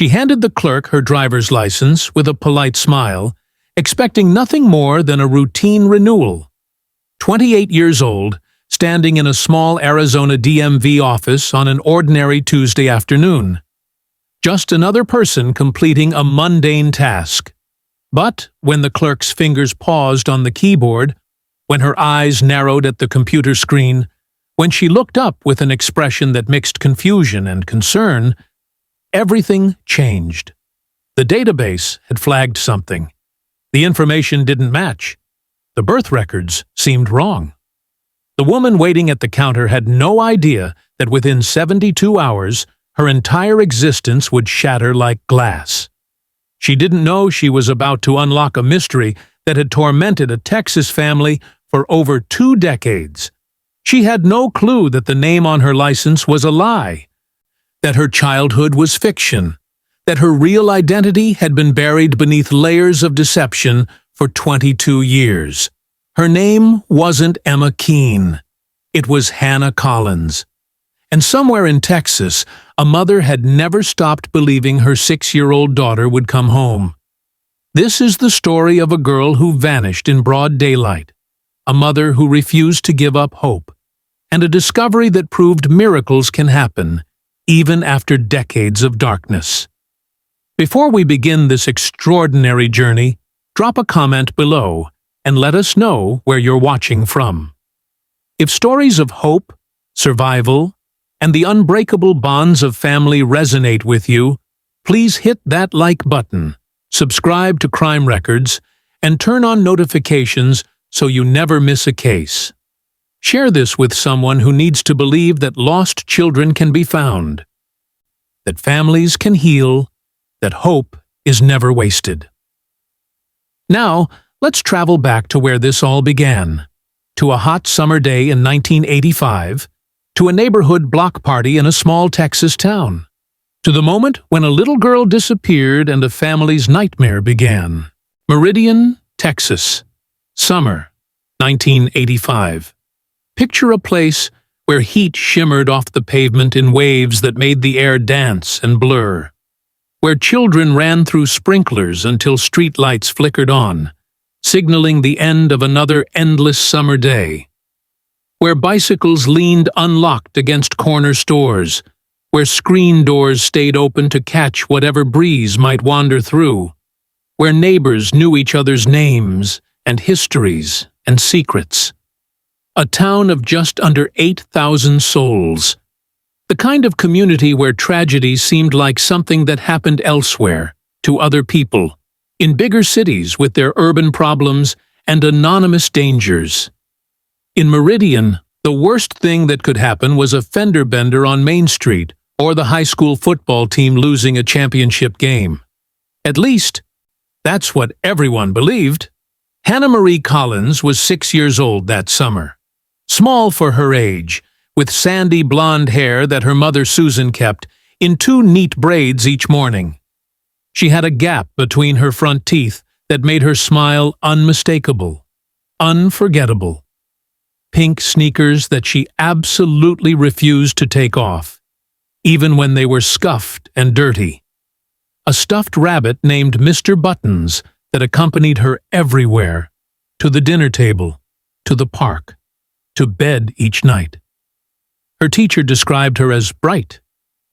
She handed the clerk her driver's license with a polite smile, expecting nothing more than a routine renewal. 28 years old, standing in a small Arizona DMV office on an ordinary Tuesday afternoon. Just another person completing a mundane task. But when the clerk's fingers paused on the keyboard, when her eyes narrowed at the computer screen, when she looked up with an expression that mixed confusion and concern, everything changed. The database had flagged something. The information didn't match. The birth records seemed wrong. The woman waiting at the counter had no idea that within 72 hours, her entire existence would shatter like glass. She didn't know she was about to unlock a mystery that had tormented a Texas family for over 2 decades. She had no clue that the name on her license was a lie, that her childhood was fiction, that her real identity had been buried beneath layers of deception for 22 years. Her name wasn't Emma Keene. It was Hannah Collins. And somewhere in Texas, a mother had never stopped believing her 6-year-old daughter would come home. This is the story of a girl who vanished in broad daylight, a mother who refused to give up hope, and a discovery that proved miracles can happen, even after decades of darkness. Before we begin this extraordinary journey, drop a comment below and let us know where you're watching from. If stories of hope, survival, and the unbreakable bonds of family resonate with you, please hit that like button, subscribe to Crime Records, and turn on notifications so you never miss a case. Share this with someone who needs to believe that lost children can be found, that families can heal, that hope is never wasted. Now, let's travel back to where this all began, to a hot summer day in 1985, to a neighborhood block party in a small Texas town, to the moment when a little girl disappeared and a family's nightmare began. Meridian, Texas. Summer, 1985. Picture a place where heat shimmered off the pavement in waves that made the air dance and blur, where children ran through sprinklers until streetlights flickered on, signaling the end of another endless summer day, where bicycles leaned unlocked against corner stores, where screen doors stayed open to catch whatever breeze might wander through, where neighbors knew each other's names and histories and secrets. A town of just under 8,000 souls. The kind of community where tragedy seemed like something that happened elsewhere, to other people, in bigger cities with their urban problems and anonymous dangers. In Meridian, the worst thing that could happen was a fender bender on Main Street or the high school football team losing a championship game. At least, that's what everyone believed. Hannah Marie Collins was 6 years old that summer. Small for her age, with sandy blonde hair that her mother Susan kept in 2 neat braids each morning. She had a gap between her front teeth that made her smile unmistakable, unforgettable. Pink sneakers that she absolutely refused to take off, even when they were scuffed and dirty. A stuffed rabbit named Mr. Buttons that accompanied her everywhere, to the dinner table, to the park, to bed each night. Her teacher described her as bright,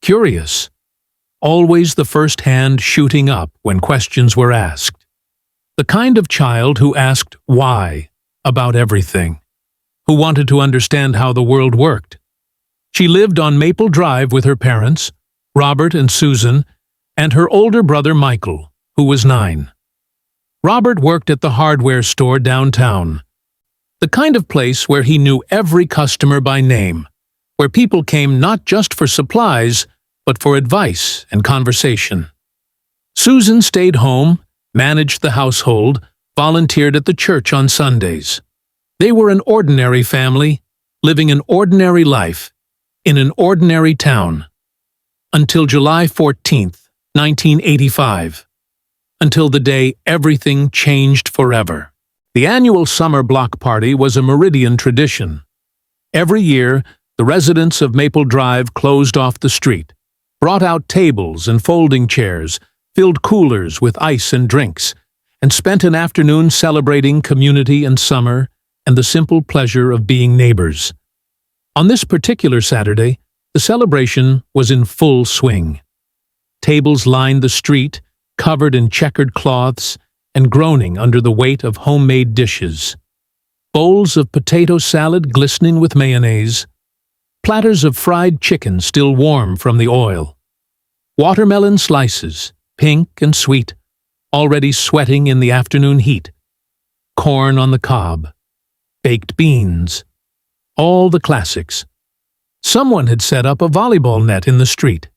curious, always the first hand shooting up when questions were asked. The kind of child who asked why about everything, who wanted to understand how the world worked. She lived on Maple Drive with her parents, Robert and Susan, and her older brother Michael, who was 9. Robert worked at the hardware store downtown, the kind of place where he knew every customer by name, where people came not just for supplies, but for advice and conversation. Susan stayed home, managed the household, volunteered at the church on Sundays. They were an ordinary family, living an ordinary life, in an ordinary town. Until July 14th, 1985. Until the day everything changed forever. The annual summer block party was a Meridian tradition. Every year, the residents of Maple Drive closed off the street, brought out tables and folding chairs, filled coolers with ice and drinks, and spent an afternoon celebrating community and summer and the simple pleasure of being neighbors. On this particular Saturday, the celebration was in full swing. Tables lined the street, covered in checkered cloths and groaning under the weight of homemade dishes. Bowls of potato salad glistening with mayonnaise, platters of fried chicken still warm from the oil, watermelon slices, pink and sweet, already sweating in the afternoon heat, corn on the cob, baked beans, all the classics. Someone had set up a volleyball net in the street.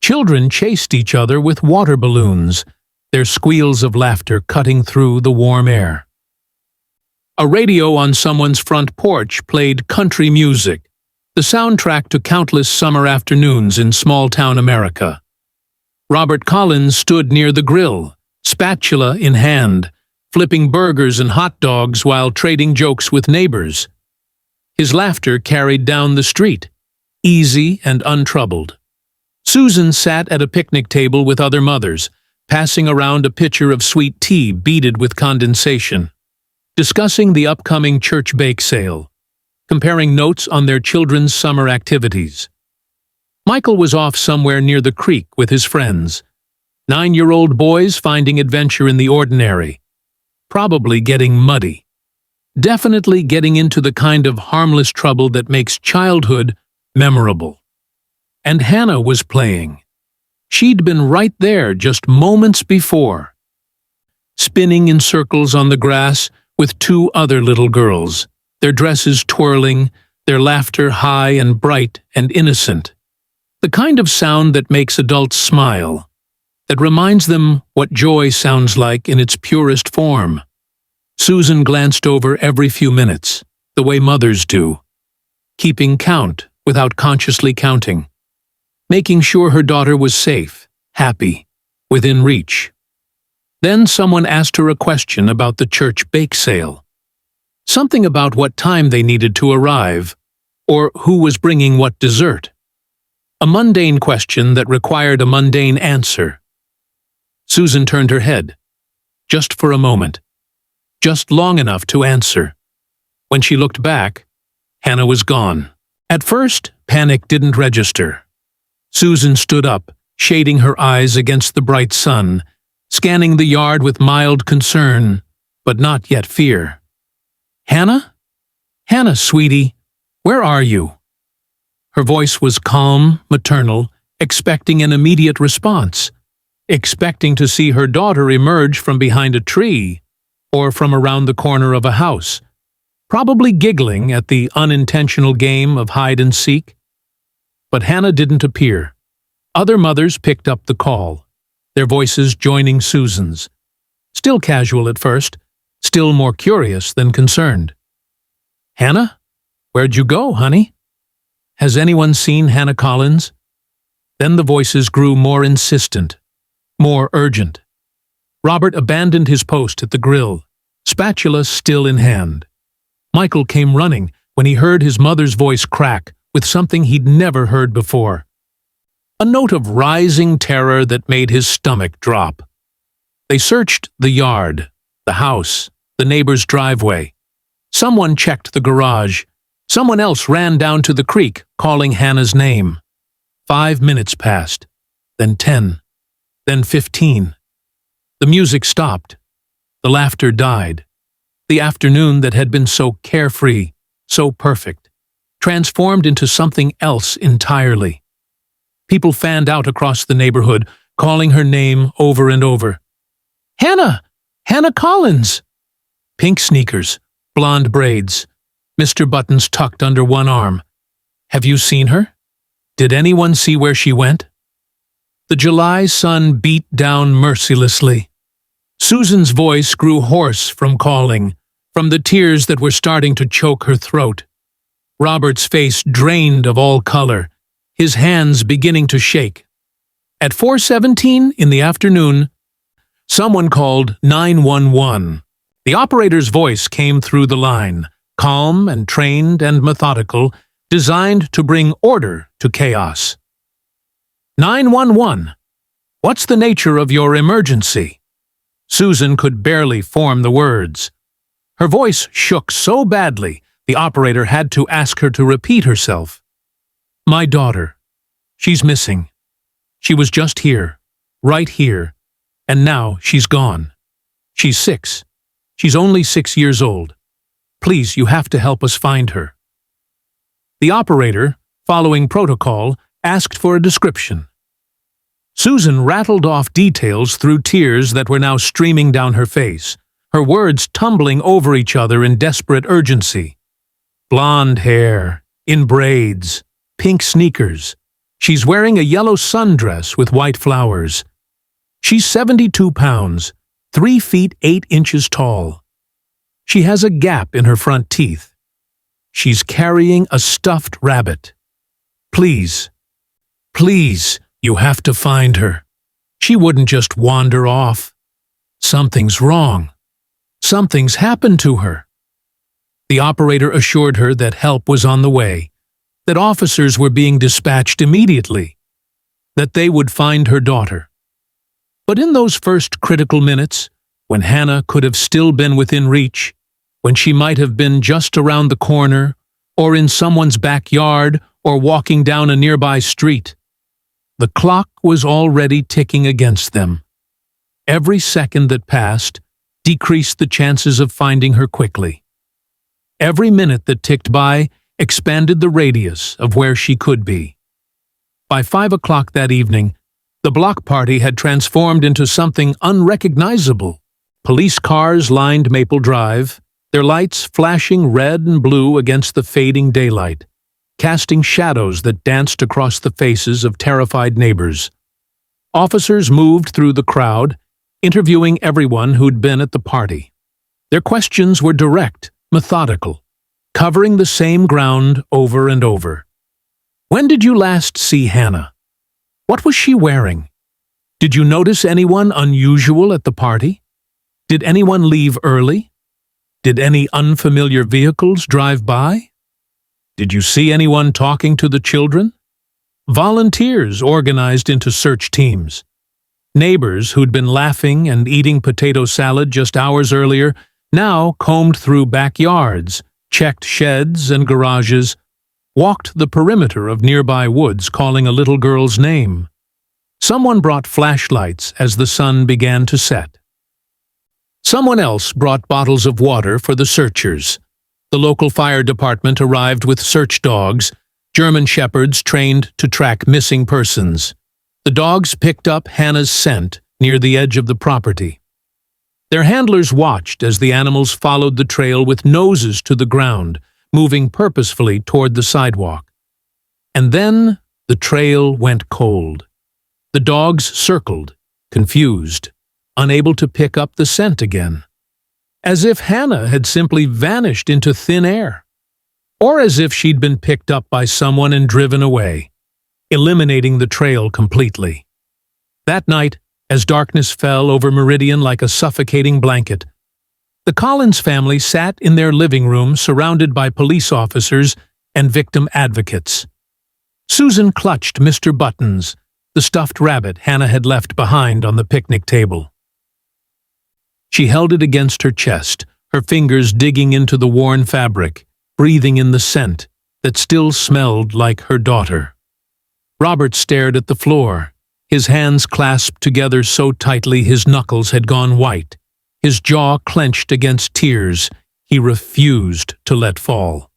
Children chased each other with water balloons, their squeals of laughter cutting through the warm air. A radio on someone's front porch played country music, the soundtrack to countless summer afternoons in small-town America. Robert Collins stood near the grill, spatula in hand, flipping burgers and hot dogs while trading jokes with neighbors. His laughter carried down the street, easy and untroubled. Susan sat at a picnic table with other mothers, passing around a pitcher of sweet tea beaded with condensation, discussing the upcoming church bake sale, comparing notes on their children's summer activities. Michael was off somewhere near the creek with his friends, 9-year-old boys finding adventure in the ordinary, probably getting muddy, definitely getting into the kind of harmless trouble that makes childhood memorable. And Hannah was playing. She'd been right there just moments before, spinning in circles on the grass with 2 other little girls, their dresses twirling, their laughter high and bright and innocent. The kind of sound that makes adults smile, that reminds them what joy sounds like in its purest form. Susan glanced over every few minutes, the way mothers do, keeping count without consciously counting, making sure her daughter was safe, happy, within reach. Then someone asked her a question about the church bake sale. Something about what time they needed to arrive, or who was bringing what dessert. A mundane question that required a mundane answer. Susan turned her head, just for a moment, just long enough to answer. When she looked back, Hannah was gone. At first, panic didn't register. Susan stood up, shading her eyes against the bright sun, scanning the yard with mild concern, but not yet fear. "Hannah? Hannah, sweetie, where are you?" Her voice was calm, maternal, expecting an immediate response, expecting to see her daughter emerge from behind a tree or from around the corner of a house, probably giggling at the unintentional game of hide and seek. But Hannah didn't appear. Other mothers picked up the call, their voices joining Susan's. Still casual at first, still more curious than concerned. "Hannah? Where'd you go, honey? Has anyone seen Hannah Collins?" Then the voices grew more insistent, more urgent. Robert abandoned his post at the grill, spatula still in hand. Michael came running when he heard his mother's voice crack with something he'd never heard before. A note of rising terror that made his stomach drop. They searched the yard, the house, the neighbor's driveway. Someone checked the garage. Someone else ran down to the creek, calling Hannah's name. 5 minutes passed, then 10, then 15. The music stopped. The laughter died. The afternoon that had been so carefree, so perfect, transformed into something else entirely. People fanned out across the neighborhood, calling her name over and over. "Hannah! Hannah Collins!" Pink sneakers, blonde braids, Mr. Buttons tucked under one arm. "Have you seen her? Did anyone see where she went?" The July sun beat down mercilessly. Susan's voice grew hoarse from calling, from the tears that were starting to choke her throat. Robert's face drained of all color, his hands beginning to shake. At 4:17 in the afternoon, someone called 911. The operator's voice came through the line, calm and trained and methodical, designed to bring order to chaos. 911. What's the nature of your emergency? Susan could barely form the words. Her voice shook so badly, the operator had to ask her to repeat herself. My daughter. She's missing. She was just here, right here, and now she's gone. She's 6. She's only 6 years old. Please, you have to help us find her. The operator, following protocol, asked for a description. Susan rattled off details through tears that were now streaming down her face, her words tumbling over each other in desperate urgency. Blonde hair, in braids, pink sneakers. She's wearing a yellow sundress with white flowers. She's 72 pounds, 3 feet 8 inches tall. She has a gap in her front teeth. She's carrying a stuffed rabbit. Please, please, you have to find her. She wouldn't just wander off. Something's wrong. Something's happened to her. The operator assured her that help was on the way, that officers were being dispatched immediately, that they would find her daughter. But in those first critical minutes, when Hannah could have still been within reach, when she might have been just around the corner, or in someone's backyard, or walking down a nearby street, the clock was already ticking against them. Every second that passed decreased the chances of finding her quickly. Every minute that ticked by expanded the radius of where she could be. By 5 o'clock that evening, the block party had transformed into something unrecognizable. Police cars lined Maple Drive, their lights flashing red and blue against the fading daylight, casting shadows that danced across the faces of terrified neighbors. Officers moved through the crowd, interviewing everyone who'd been at the party. Their questions were direct, methodical, covering the same ground over and over. When did you last see Hannah? What was she wearing? Did you notice anyone unusual at the party? Did anyone leave early? Did any unfamiliar vehicles drive by? Did you see anyone talking to the children? Volunteers organized into search teams. Neighbors who'd been laughing and eating potato salad just hours earlier now combed through backyards, checked sheds and garages, walked the perimeter of nearby woods calling a little girl's name. Someone brought flashlights as the sun began to set. Someone else brought bottles of water for the searchers. The local fire department arrived with search dogs, German shepherds trained to track missing persons. The dogs picked up Hannah's scent near the edge of the property. Their handlers watched as the animals followed the trail with noses to the ground, moving purposefully toward the sidewalk. And then the trail went cold. The dogs circled, confused, unable to pick up the scent again. As if Hannah had simply vanished into thin air, or as if she'd been picked up by someone and driven away, eliminating the trail completely. That night, as darkness fell over Meridian like a suffocating blanket, the Collins family sat in their living room surrounded by police officers and victim advocates. Susan clutched Mr. Buttons, the stuffed rabbit Hannah had left behind on the picnic table. She held it against her chest, her fingers digging into the worn fabric, breathing in the scent that still smelled like her daughter. Robert stared at the floor, his hands clasped together so tightly his knuckles had gone white, his jaw clenched against tears he refused to let fall.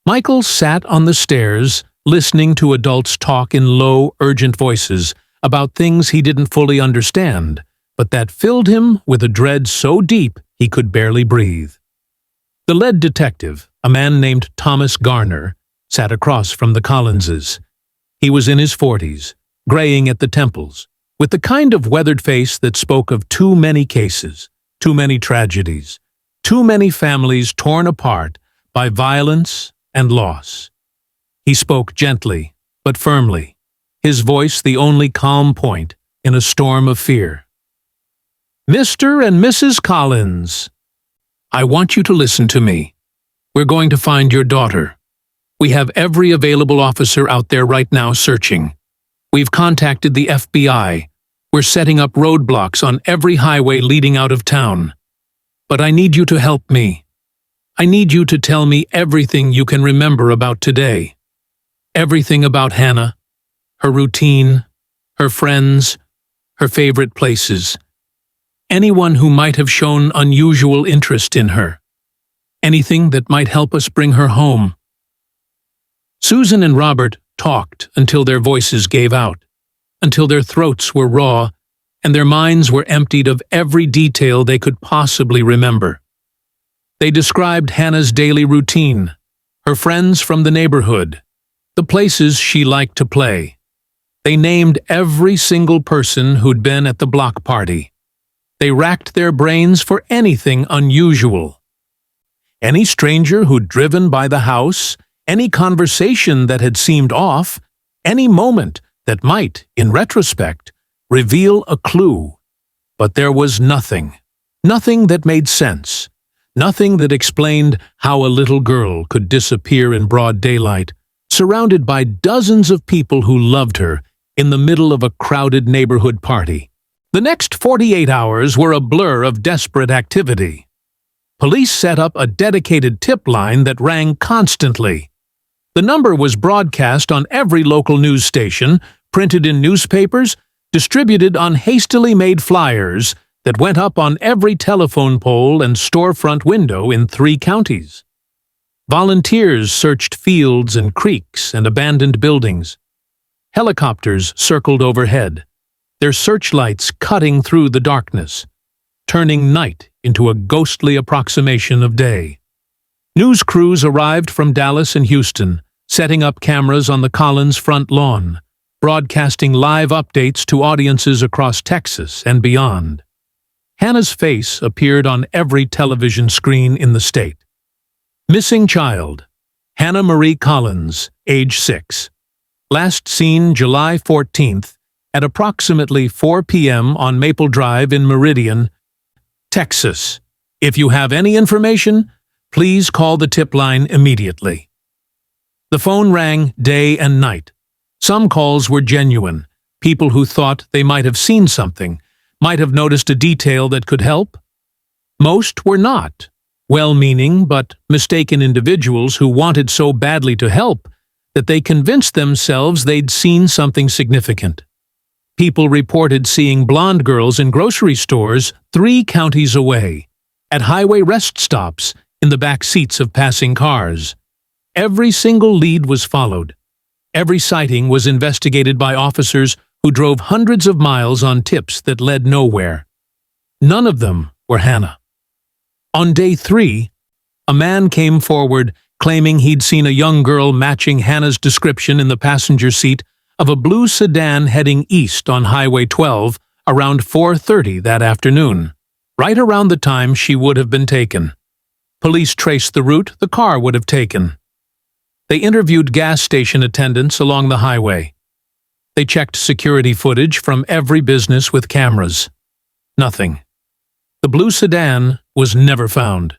Michael sat on the stairs, listening to adults talk in low, urgent voices about things he didn't fully understand, but that filled him with a dread so deep he could barely breathe. The lead detective, a man named Thomas Garner, sat across from the Collinses. He was in his 40s, graying at the temples, with the kind of weathered face that spoke of too many cases, too many tragedies, too many families torn apart by violence and loss. He spoke gently, but firmly, his voice the only calm point in a storm of fear. Mr. and Mrs. Collins, I want you to listen to me. We're going to find your daughter. We have every available officer out there right now searching. We've contacted the FBI. We're setting up roadblocks on every highway leading out of town. But I need you to help me. I need you to tell me everything you can remember about today. Everything about Hannah, her routine, her friends, her favorite places. Anyone who might have shown unusual interest in her. Anything that might help us bring her home. Susan and Robert talked until their voices gave out, until their throats were raw, and their minds were emptied of every detail they could possibly remember. They described Hannah's daily routine, her friends from the neighborhood, the places she liked to play. They named every single person who'd been at the block party. They racked their brains for anything unusual. Any stranger who'd driven by the house, any conversation that had seemed off, any moment that might, in retrospect, reveal a clue. But there was nothing. Nothing that made sense. Nothing that explained how a little girl could disappear in broad daylight, surrounded by dozens of people who loved her, in the middle of a crowded neighborhood party. The next 48 hours were a blur of desperate activity. Police set up a dedicated tip line that rang constantly. The number was broadcast on every local news station, printed in newspapers, distributed on hastily made flyers that went up on every telephone pole and storefront window in 3 counties. Volunteers searched fields and creeks and abandoned buildings. Helicopters circled overhead, their searchlights cutting through the darkness, turning night into a ghostly approximation of day. News crews arrived from Dallas and Houston, setting up cameras on the Collins front lawn, broadcasting live updates to audiences across Texas and beyond. Hannah's face appeared on every television screen in the state. Missing child, Hannah Marie Collins, age 6. Last seen July 14th at approximately 4 p.m. on Maple Drive in Meridian, Texas. If you have any information, please call the tip line immediately. The phone rang day and night. Some calls were genuine, people who thought they might have seen something, might have noticed a detail that could help. Most were not, well-meaning but mistaken individuals who wanted so badly to help that they convinced themselves they'd seen something significant. People reported seeing blonde girls in grocery stores 3 counties away, at highway rest stops, in the back seats of passing cars. Every single lead was followed. Every sighting was investigated by officers who drove hundreds of miles on tips that led nowhere. None of them were Hannah. On day 3, a man came forward claiming he'd seen a young girl matching Hannah's description in the passenger seat of a blue sedan heading east on Highway 12 around 4:30 that afternoon, right around the time she would have been taken. Police traced the route the car would have taken. They interviewed gas station attendants along the highway. They checked security footage from every business with cameras. Nothing. The blue sedan was never found.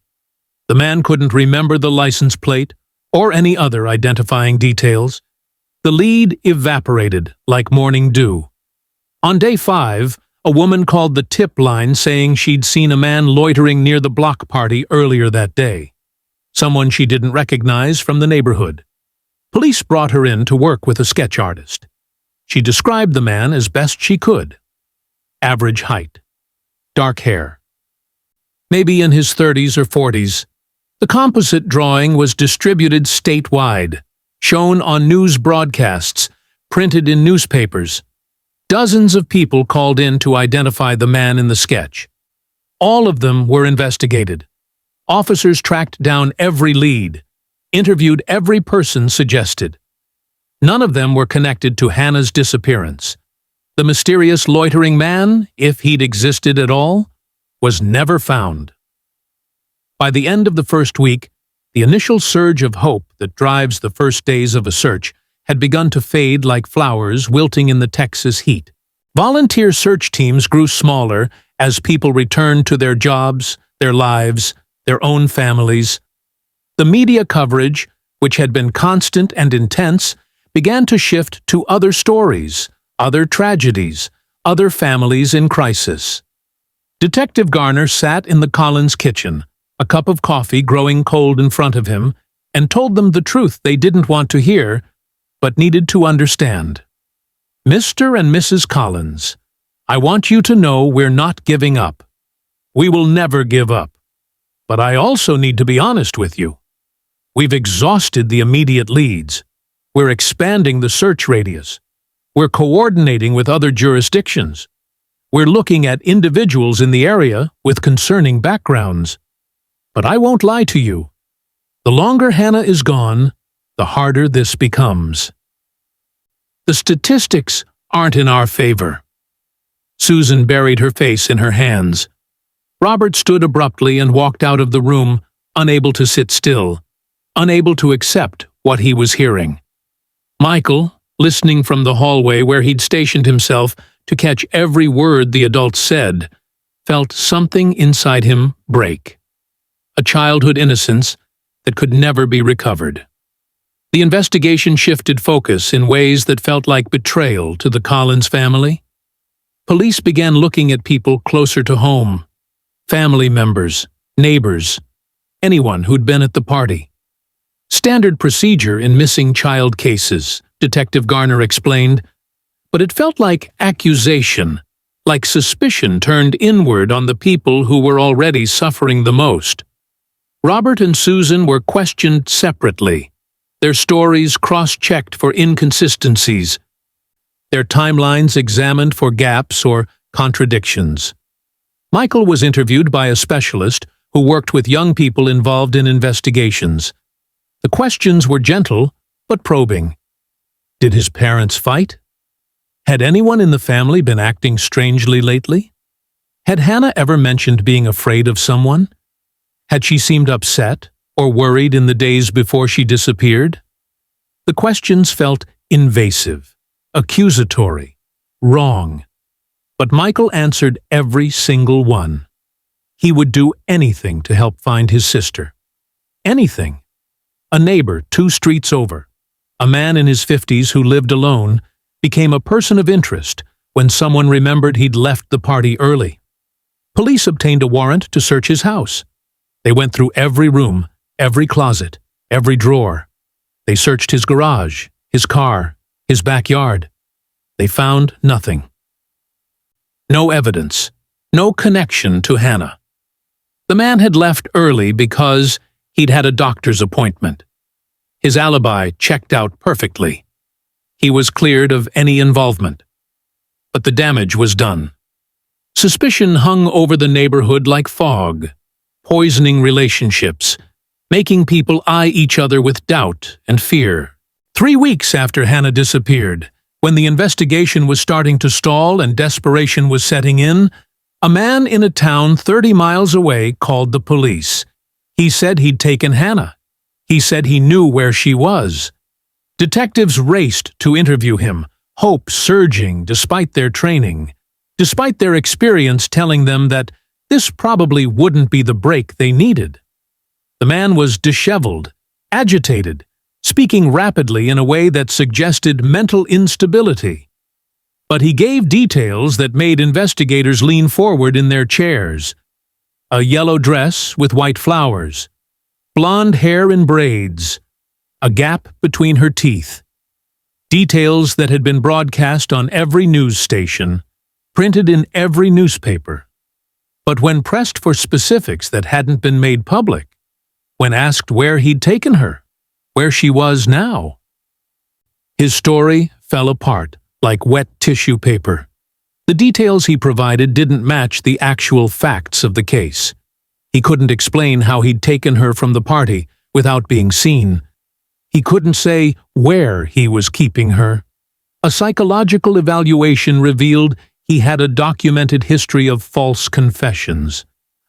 The man couldn't remember the license plate or any other identifying details. The lead evaporated like morning dew. On day 5, a woman called the tip line saying she'd seen a man loitering near the block party earlier that day. Someone she didn't recognize from the neighborhood. Police brought her in to work with a sketch artist. She described the man as best she could. Average height. Dark hair. Maybe in his 30s or 40s. The composite drawing was distributed statewide, shown on news broadcasts, printed in newspapers. Dozens of people called in to identify the man in the sketch. All of them were investigated. Officers tracked down every lead, interviewed every person suggested. None of them were connected to Hannah's disappearance. The mysterious loitering man, if he'd existed at all, was never found. By the end of the first week, the initial surge of hope that drives the first days of a search had begun to fade like flowers wilting in the Texas heat. Volunteer search teams grew smaller as people returned to their jobs, their lives, their own families. The media coverage, which had been constant and intense, began to shift to other stories, other tragedies, other families in crisis. Detective Garner sat in the Collins kitchen, a cup of coffee growing cold in front of him, and told them the truth they didn't want to hear, but needed to understand. Mr. and Mrs. Collins, I want you to know we're not giving up. We will never give up. But I also need to be honest with you. We've exhausted the immediate leads. We're expanding the search radius. We're coordinating with other jurisdictions. We're looking at individuals in the area with concerning backgrounds. But I won't lie to you. The longer Hannah is gone, the harder this becomes. The statistics aren't in our favor. Susan buried her face in her hands. Robert stood abruptly and walked out of the room, unable to sit still, unable to accept what he was hearing. Michael, listening from the hallway where he'd stationed himself to catch every word the adults said, felt something inside him break. A childhood innocence that could never be recovered. The investigation shifted focus in ways that felt like betrayal to the Collins family. Police began looking at people closer to home. Family members, neighbors, anyone who'd been at the party. Standard procedure in missing child cases, Detective Garner explained, but it felt like accusation, like suspicion turned inward on the people who were already suffering the most. Robert and Susan were questioned separately, their stories cross-checked for inconsistencies, their timelines examined for gaps or contradictions. Michael was interviewed by a specialist who worked with young people involved in investigations. The questions were gentle, but probing. Did his parents fight? Had anyone in the family been acting strangely lately? Had Hannah ever mentioned being afraid of someone? Had she seemed upset or worried in the days before she disappeared? The questions felt invasive, accusatory, wrong. But Michael answered every single one. He would do anything to help find his sister. Anything. A neighbor 2 streets over, a man in his 50s who lived alone, became a person of interest when someone remembered he'd left the party early. Police obtained a warrant to search his house. They went through every room, every closet, every drawer. They searched his garage, his car, his backyard. They found nothing. No evidence, no connection to Hannah. The man had left early because he'd had a doctor's appointment. His alibi checked out perfectly. He was cleared of any involvement. But the damage was done. Suspicion hung over the neighborhood like fog, poisoning relationships, making people eye each other with doubt and fear. 3 weeks after Hannah disappeared, when the investigation was starting to stall and desperation was setting in, a man in a town 30 miles away called the police. He said he'd taken Hannah. He said he knew where she was. Detectives raced to interview him, hope surging despite their training, despite their experience telling them that this probably wouldn't be the break they needed. The man was disheveled, agitated, speaking rapidly in a way that suggested mental instability. But he gave details that made investigators lean forward in their chairs. A yellow dress with white flowers, blonde hair in braids, a gap between her teeth. Details that had been broadcast on every news station, printed in every newspaper. But when pressed for specifics that hadn't been made public, when asked where he'd taken her, where she was now, his story fell apart like wet tissue paper. The details he provided didn't match the actual facts of the case. He couldn't explain how he'd taken her from the party without being seen. He couldn't say where he was keeping her. A psychological evaluation revealed he had a documented history of false confessions,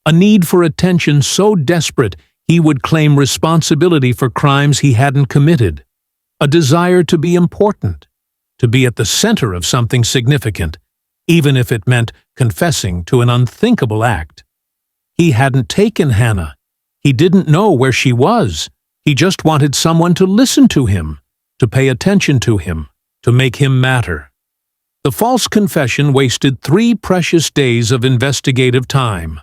a need for attention so desperate he would claim responsibility for crimes he hadn't committed, a desire to be important, to be at the center of something significant, even if it meant confessing to an unthinkable act. He hadn't taken Hannah. He didn't know where she was. He just wanted someone to listen to him, to pay attention to him, to make him matter. The false confession wasted 3 precious days of investigative time.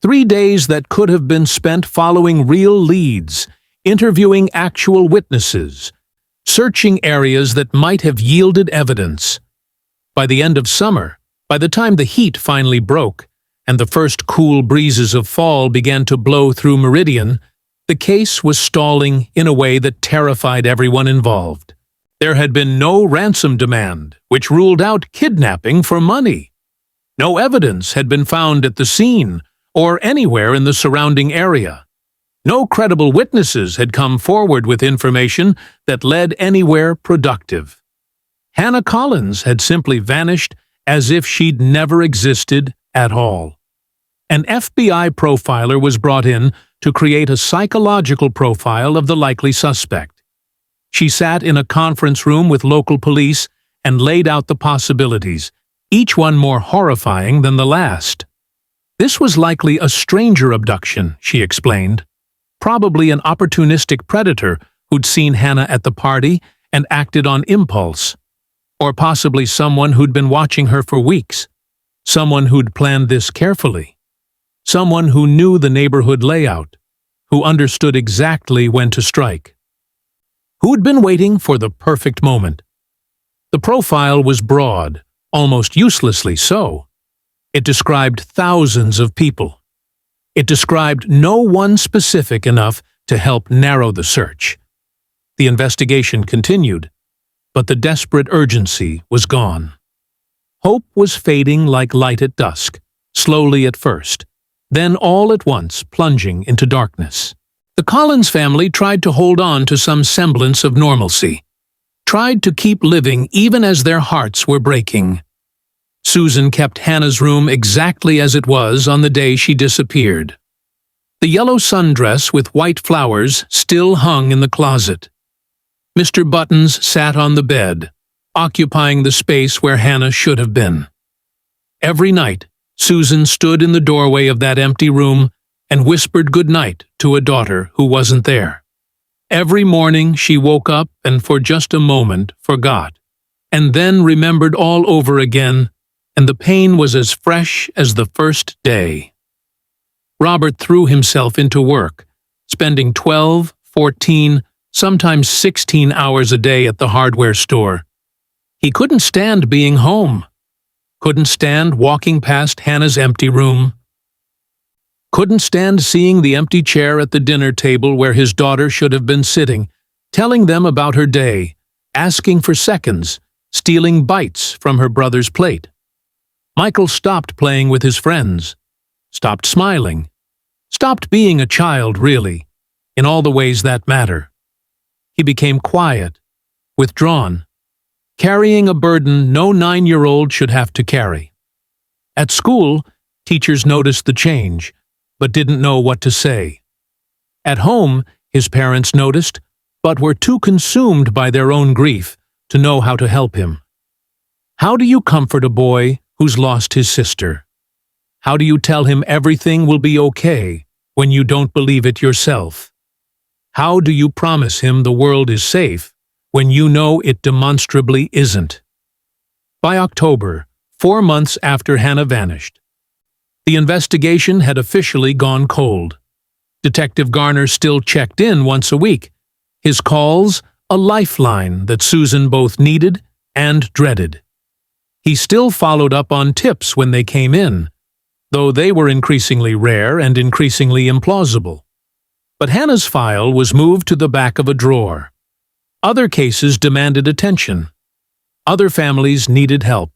3 days that could have been spent following real leads, interviewing actual witnesses, searching areas that might have yielded evidence. By the end of summer, by the time the heat finally broke, and the first cool breezes of fall began to blow through Meridian, the case was stalling in a way that terrified everyone involved. There had been no ransom demand, which ruled out kidnapping for money. No evidence had been found at the scene or anywhere in the surrounding area. No credible witnesses had come forward with information that led anywhere productive. Hannah Collins had simply vanished as if she'd never existed at all. An FBI profiler was brought in to create a psychological profile of the likely suspect. She sat in a conference room with local police and laid out the possibilities, each one more horrifying than the last. This was likely a stranger abduction, she explained. Probably an opportunistic predator who'd seen Hannah at the party and acted on impulse. Or possibly someone who'd been watching her for weeks. Someone who'd planned this carefully. Someone who knew the neighborhood layout, who understood exactly when to strike. Who'd been waiting for the perfect moment. The profile was broad, almost uselessly so. It described thousands of people. It described no one specific enough to help narrow the search. The investigation continued, but the desperate urgency was gone. Hope was fading like light at dusk, slowly at first, then all at once plunging into darkness. The Collins family tried to hold on to some semblance of normalcy, tried to keep living even as their hearts were breaking. Susan kept Hannah's room exactly as it was on the day she disappeared. The yellow sundress with white flowers still hung in the closet. Mr. Buttons sat on the bed, occupying the space where Hannah should have been. Every night, Susan stood in the doorway of that empty room and whispered goodnight to a daughter who wasn't there. Every morning she woke up and for just a moment forgot, and then remembered all over again, and the pain was as fresh as the first day. Robert threw himself into work, spending 12, 14, sometimes 16 hours a day at the hardware store. He couldn't stand being home. Couldn't stand walking past Hannah's empty room. Couldn't stand seeing the empty chair at the dinner table where his daughter should have been sitting, telling them about her day, asking for seconds, stealing bites from her brother's plate. Michael stopped playing with his friends, stopped smiling, stopped being a child, really, in all the ways that matter. He became quiet, withdrawn, carrying a burden no 9-year-old should have to carry. At school, teachers noticed the change, but didn't know what to say. At home, his parents noticed, but were too consumed by their own grief to know how to help him. How do you comfort a boy who's lost his sister? How do you tell him everything will be okay when you don't believe it yourself? How do you promise him the world is safe when you know it demonstrably isn't? By October, 4 months after Hannah vanished, the investigation had officially gone cold. Detective Garner still checked in once a week, his calls a lifeline that Susan both needed and dreaded. He still followed up on tips when they came in, though they were increasingly rare and increasingly implausible. But Hannah's file was moved to the back of a drawer. Other cases demanded attention. Other families needed help.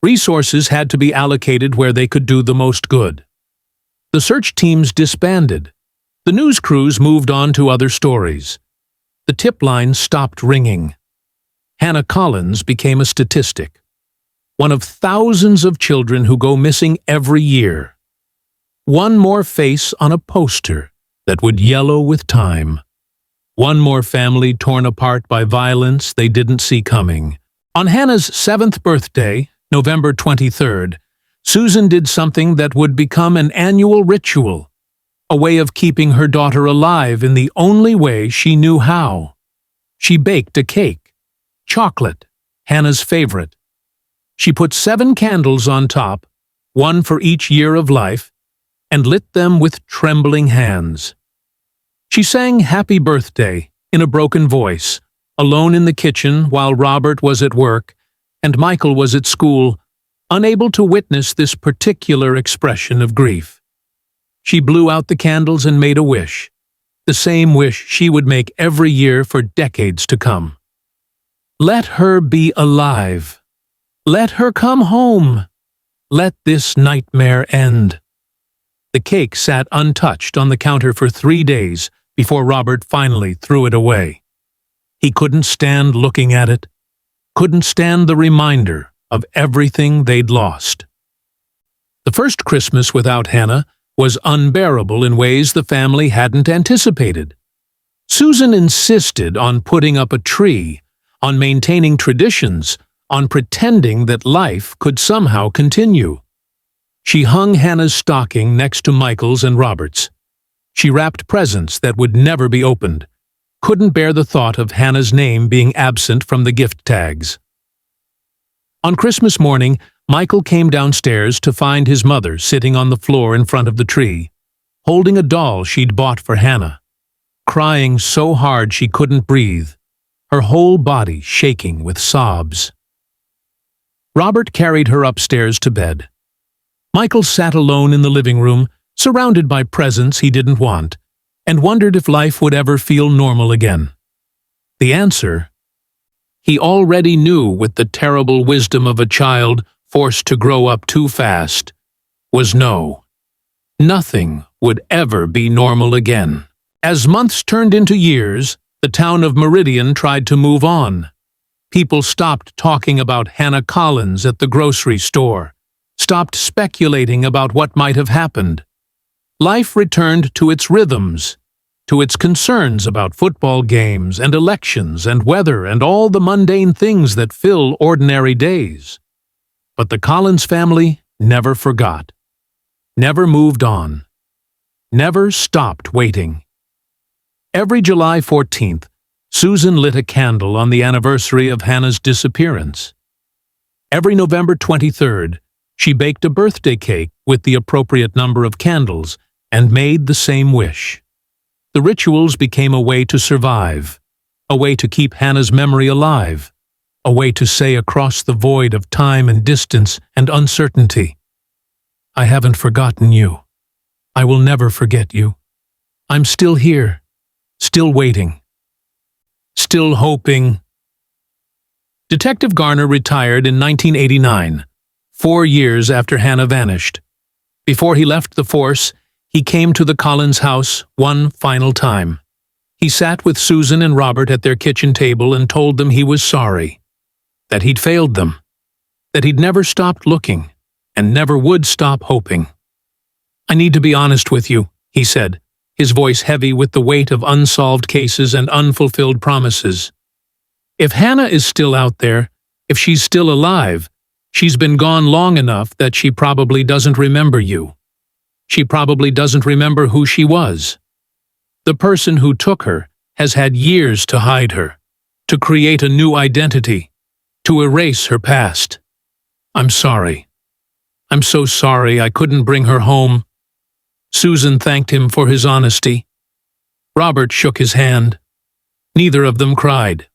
Resources had to be allocated where they could do the most good. The search teams disbanded. The news crews moved on to other stories. The tip line stopped ringing. Hannah Collins became a statistic. One of thousands of children who go missing every year. One more face on a poster that would yellow with time. One more family torn apart by violence they didn't see coming. On Hannah's 7th birthday, November 23rd, Susan did something that would become an annual ritual, a way of keeping her daughter alive in the only way she knew how. She baked a cake, chocolate, Hannah's favorite. She put 7 candles on top, one for each year of life, and lit them with trembling hands. She sang Happy Birthday in a broken voice, alone in the kitchen while Robert was at work and Michael was at school, unable to witness this particular expression of grief. She blew out the candles and made a wish, the same wish she would make every year for decades to come. Let her be alive. Let her come home. Let this nightmare end. The cake sat untouched on the counter for 3 days before Robert finally threw it away. He couldn't stand looking at it, couldn't stand the reminder of everything they'd lost. The first Christmas without Hannah was unbearable in ways the family hadn't anticipated. Susan insisted on putting up a tree, on maintaining traditions, on pretending that life could somehow continue. She hung Hannah's stocking next to Michael's and Robert's. She wrapped presents that would never be opened, couldn't bear the thought of Hannah's name being absent from the gift tags. On Christmas morning, Michael came downstairs to find his mother sitting on the floor in front of the tree, holding a doll she'd bought for Hannah, crying so hard she couldn't breathe, her whole body shaking with sobs. Robert carried her upstairs to bed. Michael sat alone in the living room, surrounded by presents he didn't want, and wondered if life would ever feel normal again. The answer, he already knew with the terrible wisdom of a child forced to grow up too fast, was no. Nothing would ever be normal again. As months turned into years, the town of Meridian tried to move on. People stopped talking about Hannah Collins at the grocery store, stopped speculating about what might have happened. Life returned to its rhythms, to its concerns about football games and elections and weather and all the mundane things that fill ordinary days. But the Collins family never forgot, never moved on, never stopped waiting. Every July 14th, Susan lit a candle on the anniversary of Hannah's disappearance. Every November 23rd, she baked a birthday cake with the appropriate number of candles and made the same wish. The rituals became a way to survive, a way to keep Hannah's memory alive, a way to say across the void of time and distance and uncertainty, I haven't forgotten you. I will never forget you. I'm still here, still waiting, still hoping. Detective Garner retired in 1989, 4 years after Hannah vanished. Before he left the force, he came to the Collins house one final time. He sat with Susan and Robert at their kitchen table and told them he was sorry, that he'd failed them, that he'd never stopped looking and never would stop hoping. I need to be honest with you, he said, his voice heavy with the weight of unsolved cases and unfulfilled promises. If Hannah is still out there, if she's still alive, she's been gone long enough that she probably doesn't remember you. She probably doesn't remember who she was. The person who took her has had years to hide her, to create a new identity, to erase her past. I'm sorry. I'm so sorry I couldn't bring her home. Susan thanked him for his honesty. Robert shook his hand. Neither of them cried.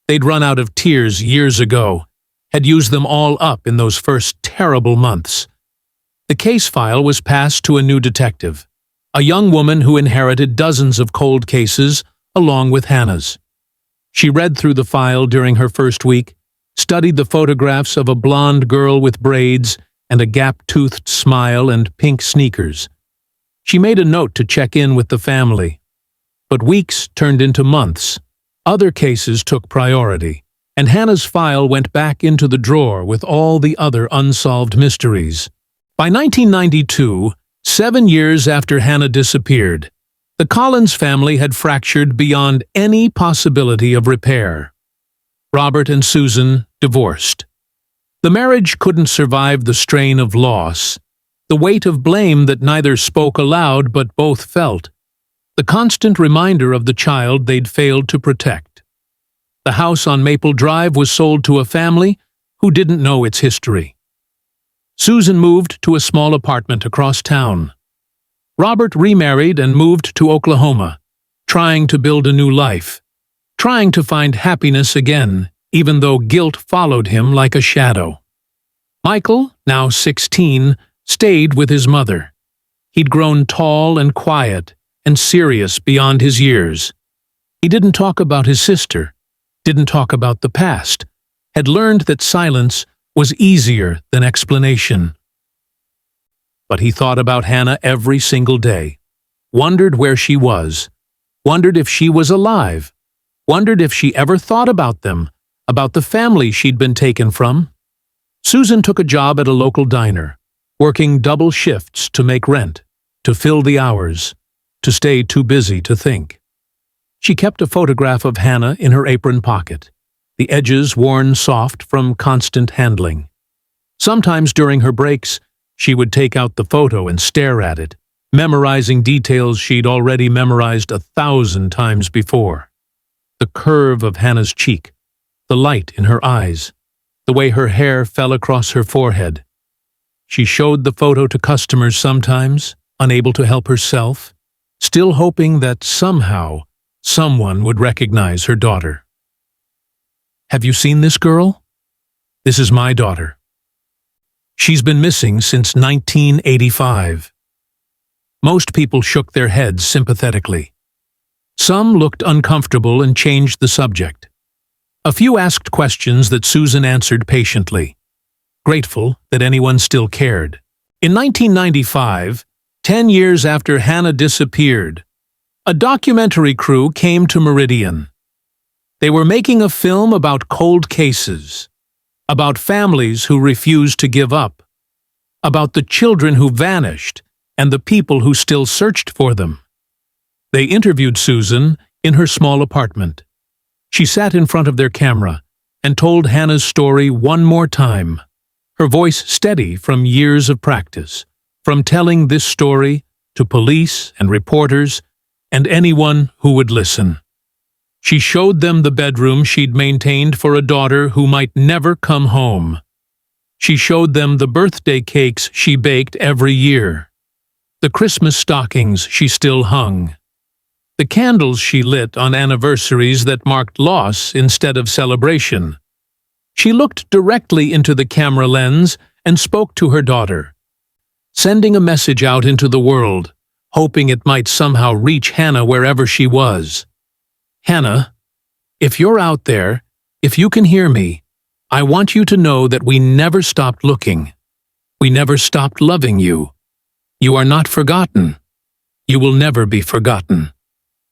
They'd run out of tears years ago, had used them all up in those first terrible months. The case file was passed to a new detective, a young woman who inherited dozens of cold cases along with Hannah's. She read through the file during her first week, studied the photographs of a blonde girl with braids and a gap-toothed smile and pink sneakers. She made a note to check in with the family. But weeks turned into months. Other cases took priority, and Hannah's file went back into the drawer with all the other unsolved mysteries. By 1992, 7 years after Hannah disappeared, the Collins family had fractured beyond any possibility of repair. Robert and Susan divorced. The marriage couldn't survive the strain of loss, the weight of blame that neither spoke aloud but both felt, the constant reminder of the child they'd failed to protect. The house on Maple Drive was sold to a family who didn't know its history. Susan moved to a small apartment across town. Robert remarried and moved to Oklahoma, trying to build a new life, trying to find happiness again, even though guilt followed him like a shadow. Michael, now 16, stayed with his mother. He'd grown tall and quiet and serious beyond his years. He didn't talk about his sister, didn't talk about the past, had learned that silence was easier than explanation. But he thought about Hannah every single day, wondered where she was, wondered if she was alive, wondered if she ever thought about them, about the family she'd been taken from. Susan took a job at a local diner, working double shifts to make rent, to fill the hours, to stay too busy to think. She kept a photograph of Hannah in her apron pocket, the edges worn soft from constant handling. Sometimes during her breaks, she would take out the photo and stare at it, memorizing details she'd already memorized 1,000 times before. The curve of Hannah's cheek, the light in her eyes, the way her hair fell across her forehead. She showed the photo to customers sometimes, unable to help herself, still hoping that somehow someone would recognize her daughter. "Have you seen this girl? This is my daughter. She's been missing since 1985. Most people shook their heads sympathetically. Some looked uncomfortable and changed the subject. A few asked questions that Susan answered patiently, grateful that anyone still cared. In 1995, 10 years after Hannah disappeared, a documentary crew came to Meridian. They were making a film about cold cases, about families who refused to give up, about the children who vanished and the people who still searched for them. They interviewed Susan in her small apartment. She sat in front of their camera and told Hannah's story one more time, her voice steady from years of practice, from telling this story to police and reporters and anyone who would listen. She showed them the bedroom she'd maintained for a daughter who might never come home. She showed them the birthday cakes she baked every year, the Christmas stockings she still hung, the candles she lit on anniversaries that marked loss instead of celebration. She looked directly into the camera lens and spoke to her daughter, sending a message out into the world, hoping it might somehow reach Hannah wherever she was. "Hannah, if you're out there, if you can hear me, I want you to know that we never stopped looking. We never stopped loving you. You are not forgotten. You will never be forgotten.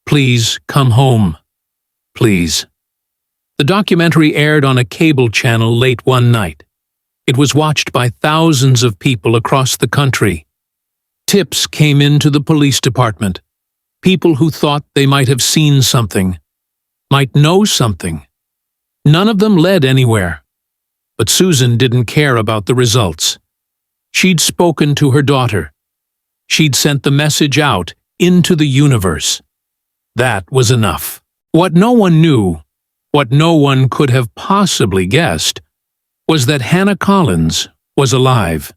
Please come home. Please." The documentary aired on a cable channel late one night. It was watched by thousands of people across the country. Tips came into the police department. People who thought they might have seen something, might know something. None of them led anywhere. But Susan didn't care about the results. She'd spoken to her daughter. She'd sent the message out into the universe. That was enough. What no one knew, what no one could have possibly guessed, was that Hannah Collins was alive.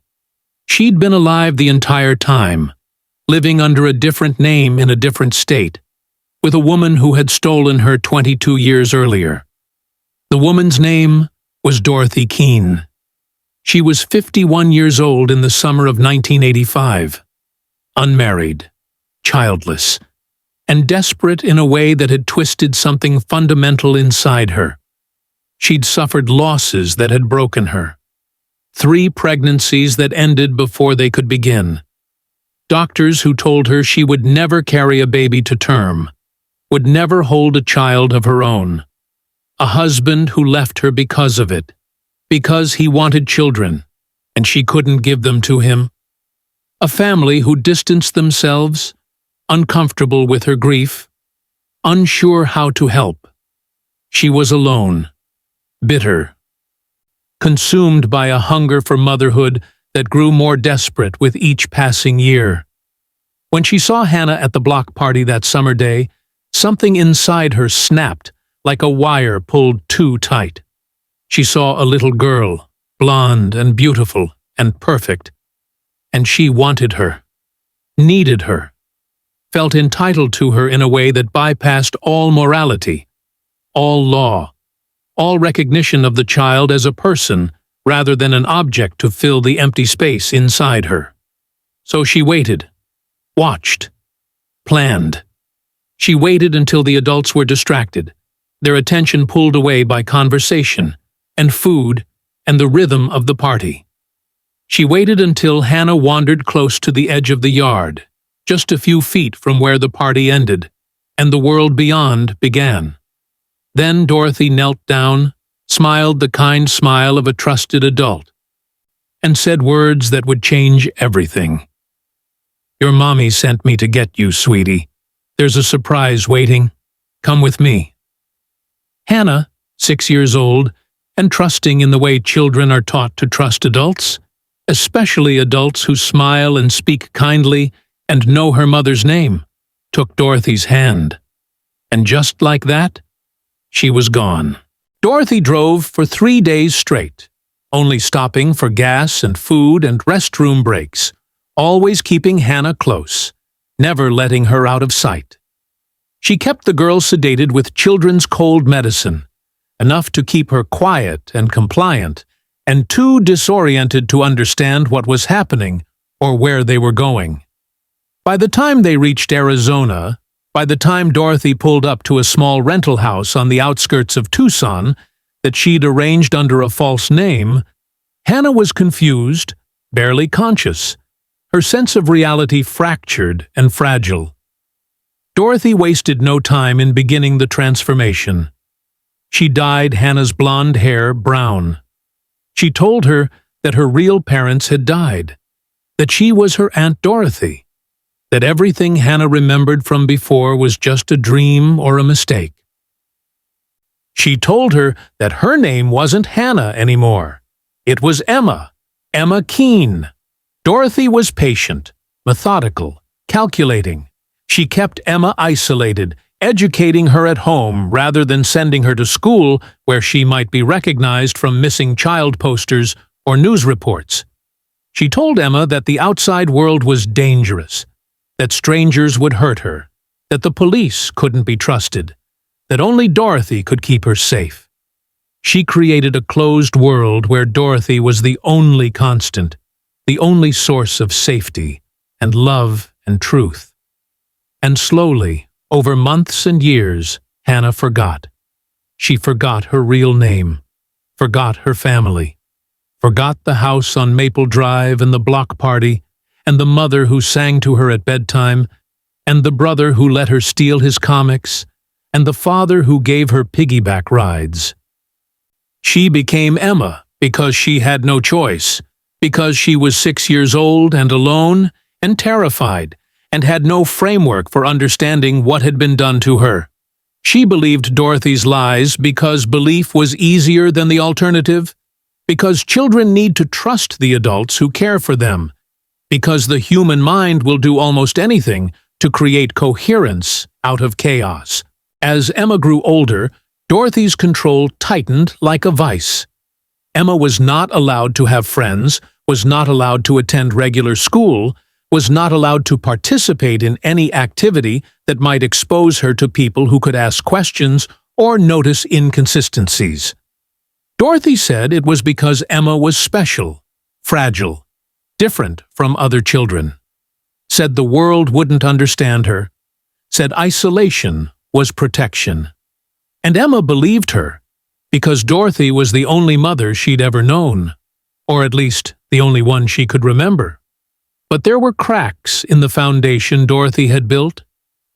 She'd been alive the entire time, living under a different name in a different state, with a woman who had stolen her 22 years earlier. The woman's name was Dorothy Keene. She was 51 years old in the summer of 1985, unmarried, childless, and desperate in a way that had twisted something fundamental inside her. She'd suffered losses that had broken her. 3 pregnancies that ended before they could begin. Doctors who told her she would never carry a baby to term, would never hold a child of her own. A husband who left her because of it, because he wanted children, and she couldn't give them to him. A family who distanced themselves, uncomfortable with her grief, unsure how to help. She was alone, bitter, consumed by a hunger for motherhood that grew more desperate with each passing year. When she saw Hannah at the block party that summer day, something inside her snapped like a wire pulled too tight. She saw a little girl, blonde and beautiful and perfect, and she wanted her, needed her, felt entitled to her in a way that bypassed all morality, all law, all recognition of the child as a person rather than an object to fill the empty space inside her. So she waited, watched, planned. She waited until the adults were distracted, their attention pulled away by conversation and food and the rhythm of the party. She waited until Hannah wandered close to the edge of the yard, just a few feet from where the party ended, and the world beyond began. Then Dorothy knelt down, smiled the kind smile of a trusted adult, and said words that would change everything. "Your mommy sent me to get you, sweetie. There's a surprise waiting. Come with me." Hannah, 6 years old, and trusting in the way children are taught to trust adults, especially adults who smile and speak kindly and know her mother's name, took Dorothy's hand. And just like that, she was gone. Dorothy drove for 3 days straight, only stopping for gas and food and restroom breaks, always keeping Hannah close, never letting her out of sight. She kept the girl sedated with children's cold medicine, enough to keep her quiet and compliant, and too disoriented to understand what was happening or where they were going. By the time they reached Arizona, by the time Dorothy pulled up to a small rental house on the outskirts of Tucson that she'd arranged under a false name, Hannah was confused, barely conscious, her sense of reality fractured and fragile. Dorothy wasted no time in beginning the transformation. She dyed Hannah's blonde hair brown. She told her that her real parents had died, that she was her Aunt Dorothy, that everything Hannah remembered from before was just a dream or a mistake. She told her that her name wasn't Hannah anymore. It was Emma, Emma Keene. Dorothy was patient, methodical, calculating. She kept Emma isolated, educating her at home rather than sending her to school where she might be recognized from missing child posters or news reports. She told Emma that the outside world was dangerous, that strangers would hurt her, that the police couldn't be trusted, that only Dorothy could keep her safe. She created a closed world where Dorothy was the only constant, the only source of safety and love and truth. And slowly, over months and years, Hannah forgot. She forgot her real name, forgot her family, forgot the house on Maple Drive and the block party, and the mother who sang to her at bedtime, and the brother who let her steal his comics, and the father who gave her piggyback rides. She became Emma because she had no choice, because she was 6 years old and alone and terrified, and had no framework for understanding what had been done to her. She believed Dorothy's lies because belief was easier than the alternative, because children need to trust the adults who care for them, because the human mind will do almost anything to create coherence out of chaos. As Emma grew older, Dorothy's control tightened like a vice. Emma was not allowed to have friends, was not allowed to attend regular school, was not allowed to participate in any activity that might expose her to people who could ask questions or notice inconsistencies. Dorothy said it was because Emma was special, fragile, different from other children. Said the world wouldn't understand her. Said isolation was protection. And Emma believed her, because Dorothy was the only mother she'd ever known, or at least the only one she could remember. But there were cracks in the foundation Dorothy had built,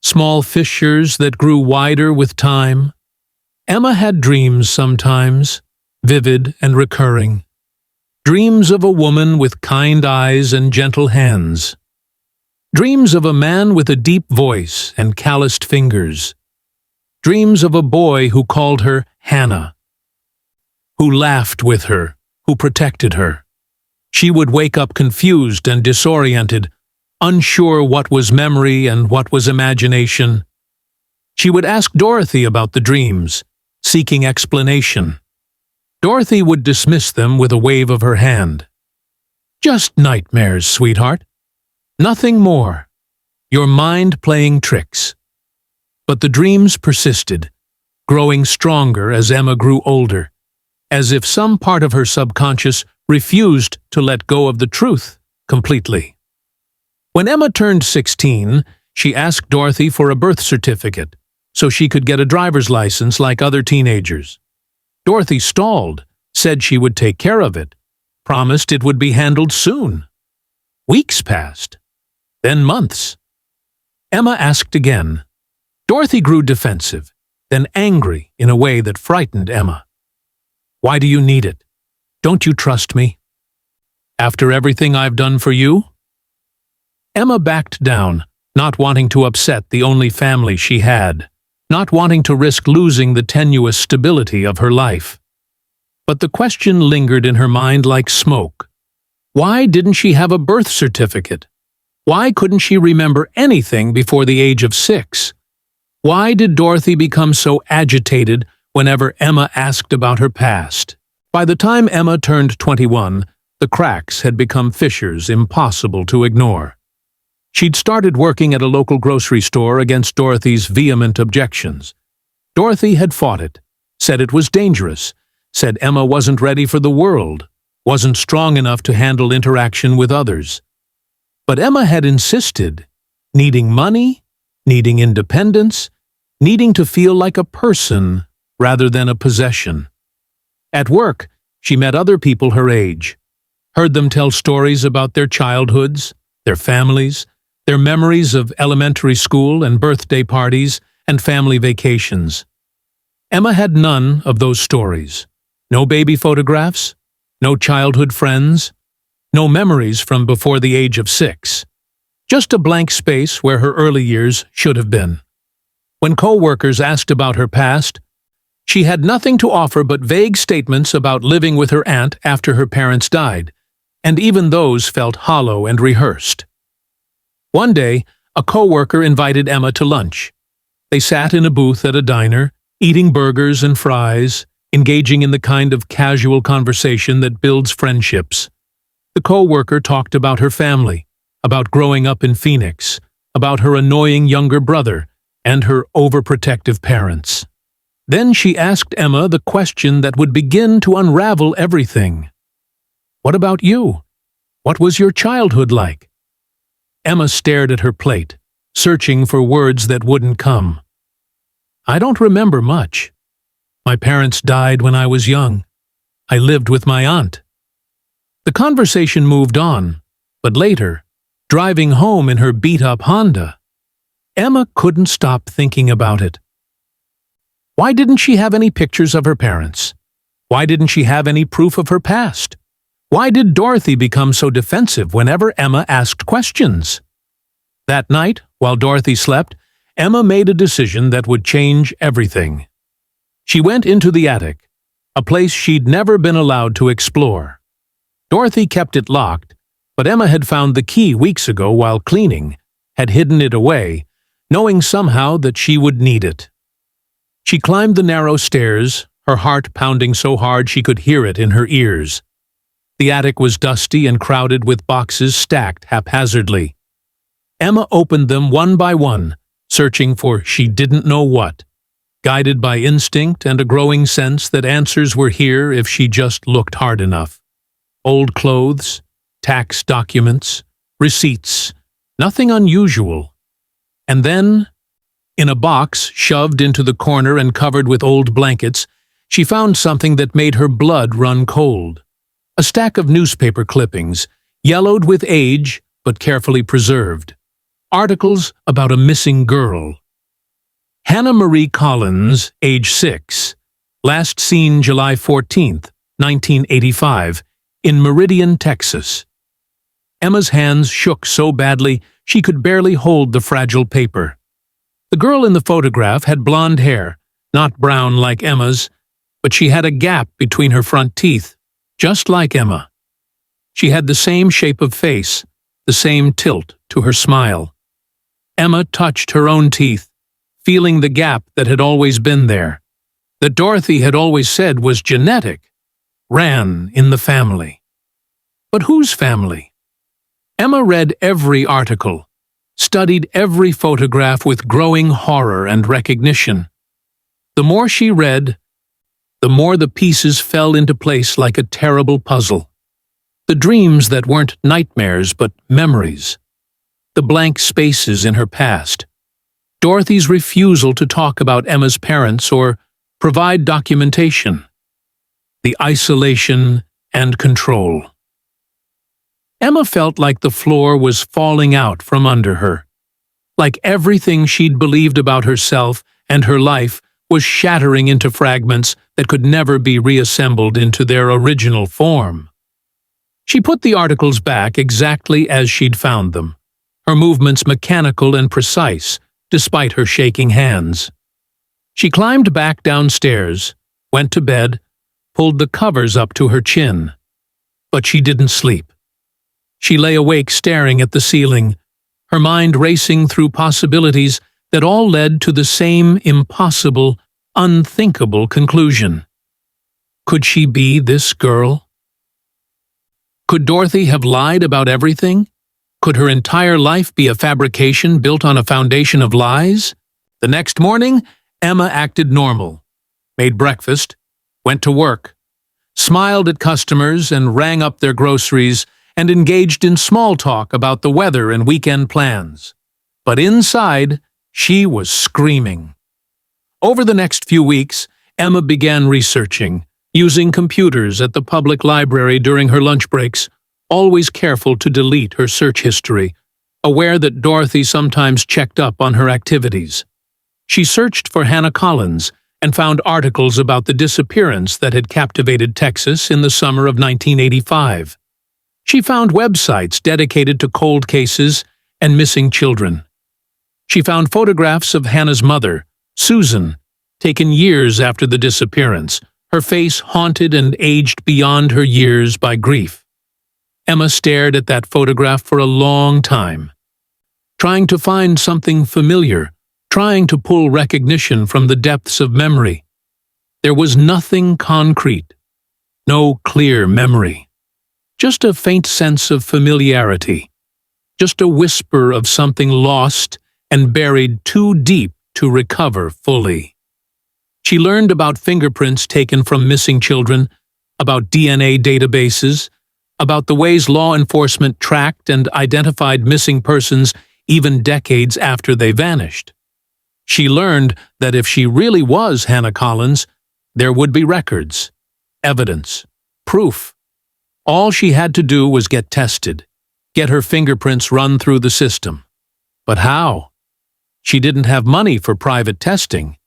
small fissures that grew wider with time. Emma had dreams sometimes, vivid and recurring. Dreams of a woman with kind eyes and gentle hands. Dreams of a man with a deep voice and calloused fingers. Dreams of a boy who called her Hannah, who laughed with her, who protected her. She would wake up confused and disoriented, unsure what was memory and what was imagination. She would ask Dorothy about the dreams, seeking explanation. Dorothy would dismiss them with a wave of her hand. Just nightmares, sweetheart. Nothing more. Your mind playing tricks. But the dreams persisted, growing stronger as Emma grew older, as if some part of her subconscious refused to let go of the truth completely. When Emma turned 16, she asked Dorothy for a birth certificate so she could get a driver's license like other teenagers. Dorothy stalled, said she would take care of it, promised it would be handled soon. Weeks passed, then months. Emma asked again. Dorothy grew defensive, then angry in a way that frightened Emma. Why do you need it? Don't you trust me? After everything I've done for you? Emma backed down, not wanting to upset the only family she had, not wanting to risk losing the tenuous stability of her life. But the question lingered in her mind like smoke. Why didn't she have a birth certificate? Why couldn't she remember anything before the age of 6? Why did Dorothy become so agitated whenever Emma asked about her past? By the time Emma turned 21, the cracks had become fissures impossible to ignore. She'd started working at a local grocery store against Dorothy's vehement objections. Dorothy had fought it, said it was dangerous, said Emma wasn't ready for the world, wasn't strong enough to handle interaction with others. But Emma had insisted, needing money, needing independence, needing to feel like a person rather than a possession. At work, she met other people her age, heard them tell stories about their childhoods, their families, their memories of elementary school and birthday parties and family vacations. Emma had none of those stories. No baby photographs, no childhood friends, no memories from before the age of 6. Just a blank space where her early years should have been. When co-workers asked about her past, she had nothing to offer but vague statements about living with her aunt after her parents died, and even those felt hollow and rehearsed. One day, a co-worker invited Emma to lunch. They sat in a booth at a diner, eating burgers and fries, engaging in the kind of casual conversation that builds friendships. The co-worker talked about her family, about growing up in Phoenix, about her annoying younger brother, and her overprotective parents. Then she asked Emma the question that would begin to unravel everything. What about you? What was your childhood like? Emma stared at her plate, searching for words that wouldn't come. I don't remember much. My parents died when I was young. I lived with my aunt. The conversation moved on, but later, driving home in her beat-up Honda, Emma couldn't stop thinking about it. Why didn't she have any pictures of her parents? Why didn't she have any proof of her past? Why did Dorothy become so defensive whenever Emma asked questions? That night, while Dorothy slept, Emma made a decision that would change everything. She went into the attic, a place she'd never been allowed to explore. Dorothy kept it locked, but Emma had found the key weeks ago while cleaning, had hidden it away, knowing somehow that she would need it. She climbed the narrow stairs, her heart pounding so hard she could hear it in her ears. The attic was dusty and crowded with boxes stacked haphazardly. Emma opened them one by one, searching for she didn't know what, guided by instinct and a growing sense that answers were here if she just looked hard enough. Old clothes, tax documents, receipts, nothing unusual. And then, in a box shoved into the corner and covered with old blankets, she found something that made her blood run cold. A stack of newspaper clippings, yellowed with age but carefully preserved. Articles about a missing girl. Hannah Marie Collins, age 6, last seen July 14th, 1985, in Meridian, Texas. Emma's hands shook so badly she could barely hold the fragile paper. The girl in the photograph had blonde hair, not brown like Emma's, but she had a gap between her front teeth, just like Emma. She had the same shape of face, the same tilt to her smile. Emma touched her own teeth, feeling the gap that had always been there, that Dorothy had always said was genetic, ran in the family. But whose family? Emma read every article, studied every photograph with growing horror and recognition. The more she read, the more the pieces fell into place like a terrible puzzle. The dreams that weren't nightmares but memories. The blank spaces in her past. Dorothy's refusal to talk about Emma's parents or provide documentation. The isolation and control. Emma felt like the floor was falling out from under her. Like everything she'd believed about herself and her life was shattering into fragments that could never be reassembled into their original form. She put the articles back exactly as she'd found them, her movements mechanical and precise, despite her shaking hands. She climbed back downstairs, went to bed, pulled the covers up to her chin. But she didn't sleep. She lay awake staring at the ceiling, her mind racing through possibilities that all led to the same impossible, unthinkable conclusion. Could she be this girl? Could Dorothy have lied about everything? Could her entire life be a fabrication built on a foundation of lies? The next morning, Emma acted normal, made breakfast, went to work, smiled at customers and rang up their groceries, and engaged in small talk about the weather and weekend plans. But inside, she was screaming. Over the next few weeks, Emma began researching, using computers at the public library during her lunch breaks, always careful to delete her search history, aware that Dorothy sometimes checked up on her activities. She searched for Hannah Collins and found articles about the disappearance that had captivated Texas in the summer of 1985. She found websites dedicated to cold cases and missing children. She found photographs of Hannah's mother, Susan, taken years after the disappearance, her face haunted and aged beyond her years by grief. Emma stared at that photograph for a long time, trying to find something familiar, trying to pull recognition from the depths of memory. There was nothing concrete, no clear memory. Just a faint sense of familiarity, just a whisper of something lost and buried too deep to recover fully. She learned about fingerprints taken from missing children, about DNA databases, about the ways law enforcement tracked and identified missing persons even decades after they vanished. She learned that if she really was Hannah Collins, there would be records, evidence, proof. All she had to do was get tested, get her fingerprints run through the system. But how? She didn't have money for private testing.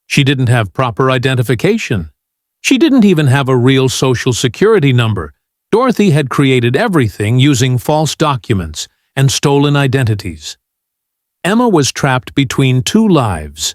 She didn't have proper identification. She didn't even have a real social security number. Dorothy had created everything using false documents and stolen identities. Emma was trapped between two lives.